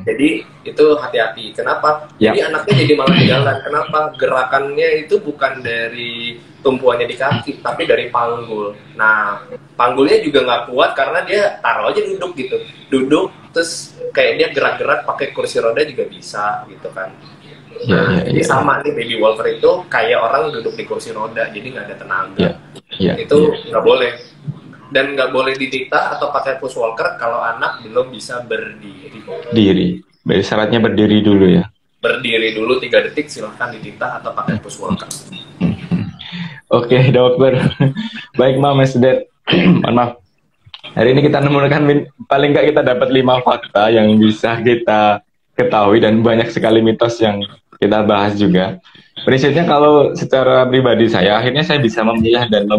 Speaker 2: Jadi itu hati-hati. Kenapa? Jadi anaknya jadi malah jalan. Kenapa? Gerakannya itu bukan dari tumpuannya di kaki, tapi dari panggul. Nah, panggulnya juga nggak kuat karena dia taruh aja duduk gitu. Duduk, terus kayak dia gerak-gerak pakai kursi roda juga bisa gitu kan. Nah, jadi sama nih baby walker itu kayak orang duduk di kursi roda, jadi nggak ada tenaga. Itu nggak boleh. Dan nggak boleh dititah atau pakai push walker kalau anak belum bisa berdiri.
Speaker 1: Syaratnya berdiri dulu ya?
Speaker 2: Berdiri dulu 3 detik, silahkan dititah atau pakai push walker.
Speaker 1: Oke, dokter. Baik, Mas Ded. Mohon maaf. Hari ini kita menemukan paling nggak kita dapat 5 fakta yang bisa kita ketahui dan banyak sekali mitos yang kita bahas juga. Prinsipnya kalau secara pribadi akhirnya saya bisa memilah dan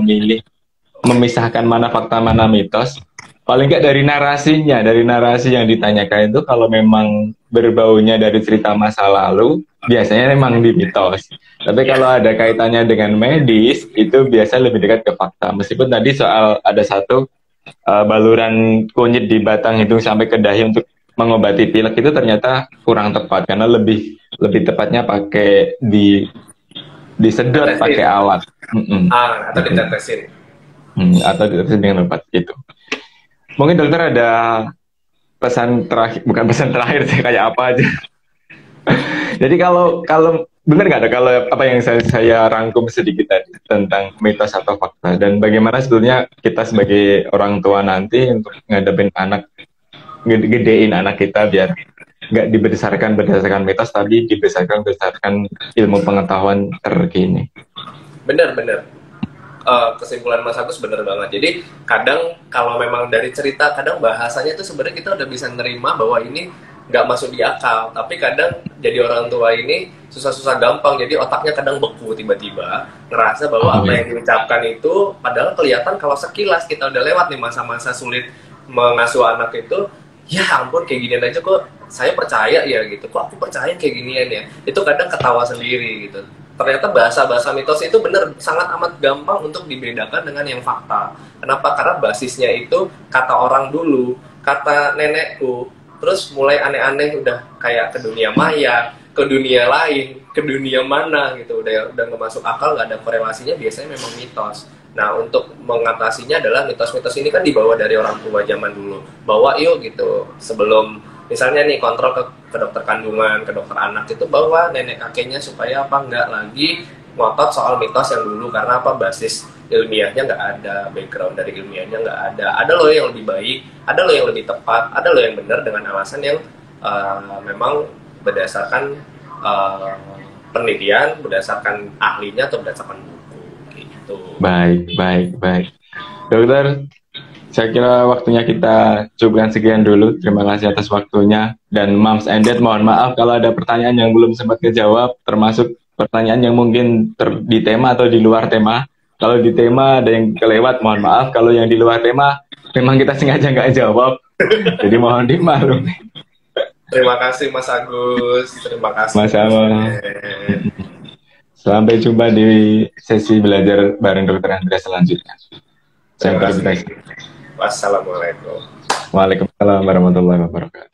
Speaker 1: memisahkan mana fakta mana mitos. paling nggak dari narasi yang ditanyakan itu kalau memang berbaunya dari cerita masa lalu, biasanya memang di mitos. Tapi kalau ada kaitannya dengan medis, itu biasa lebih dekat ke fakta. Meskipun tadi soal ada satu baluran kunyit di batang hidung sampai ke dahi untuk mengobati pilek itu ternyata kurang tepat karena lebih lebih tepatnya pakai disedot pakai
Speaker 2: Tetesin.
Speaker 1: alat. Mm-mm.
Speaker 2: Atau
Speaker 1: Gitu.
Speaker 2: ditetesin.
Speaker 1: Atau ditetes dengan obat gitu. Mungkin dokter ada pesan terakhir, bukan pesan terakhir sih kayak apa aja. Jadi kalau kalau benar nggak ada kalau apa yang saya rangkum sedikit tadi tentang mitos atau fakta dan bagaimana sebetulnya kita sebagai orang tua nanti untuk ngadepin anak, gedein anak kita biar nggak dibesarkan berdasarkan mitos tapi dibesarkan berdasarkan ilmu pengetahuan terkini.
Speaker 2: Bener-bener. Kesimpulan Mas Agus bener banget. Jadi kadang kalau memang dari cerita, kadang bahasanya itu sebenarnya kita udah bisa nerima bahwa ini nggak masuk di akal. Tapi kadang jadi orang tua ini susah-susah gampang. Jadi otaknya kadang beku tiba-tiba. Ngerasa bahwa apa yang diucapkan itu, padahal kelihatan kalau sekilas kita udah lewat nih masa-masa sulit mengasuh anak itu. Ya ampun kayak ginian aja kok saya percaya ya gitu. Kok aku percaya kayak ginian ya. Itu kadang ketawa sendiri gitu. Ternyata bahasa-bahasa mitos itu benar sangat amat gampang untuk dibedakan dengan yang fakta. Kenapa? Karena basisnya itu kata orang dulu, kata nenekku, terus mulai aneh-aneh udah kayak ke dunia maya, ke dunia lain, ke dunia mana gitu, udah nggak masuk akal, nggak ada korelasinya, biasanya memang mitos. Nah, untuk mengatasinya adalah mitos-mitos ini kan dibawa dari orang tua zaman dulu. Bawa yuk gitu, sebelum misalnya nih kontrol ke dokter kandungan, ke dokter anak itu bawa nenek kakeknya supaya apa nggak lagi ngotot soal mitos yang dulu karena apa basis ilmiahnya nggak ada, background dari ilmiahnya nggak ada loh yang lebih baik, ada loh yang lebih tepat, ada loh yang benar dengan alasan yang memang berdasarkan uh, penelitian, berdasarkan ahlinya atau berdasarkan buku gitu.
Speaker 1: Baik, baik, baik. Dokter, saya kira waktunya kita cukupkan sekian dulu. Terima kasih atas waktunya. Dan Moms and Dad, mohon maaf kalau ada pertanyaan yang belum sempat kejawab, termasuk pertanyaan yang mungkin di tema atau di luar tema. Kalau di tema ada yang kelewat, mohon maaf. Kalau yang di luar tema, memang kita sengaja nggak jawab. Jadi mohon dimaklumi.
Speaker 2: Terima kasih Mas Agus, terima kasih.
Speaker 1: Sama-sama. Sampai jumpa di sesi belajar bareng Dokter Andrea selanjutnya. Saya
Speaker 2: Terima kasih.
Speaker 1: kasih.
Speaker 2: Wassalamualaikum.
Speaker 1: Waalaikumsalam warahmatullahi wabarakatuh.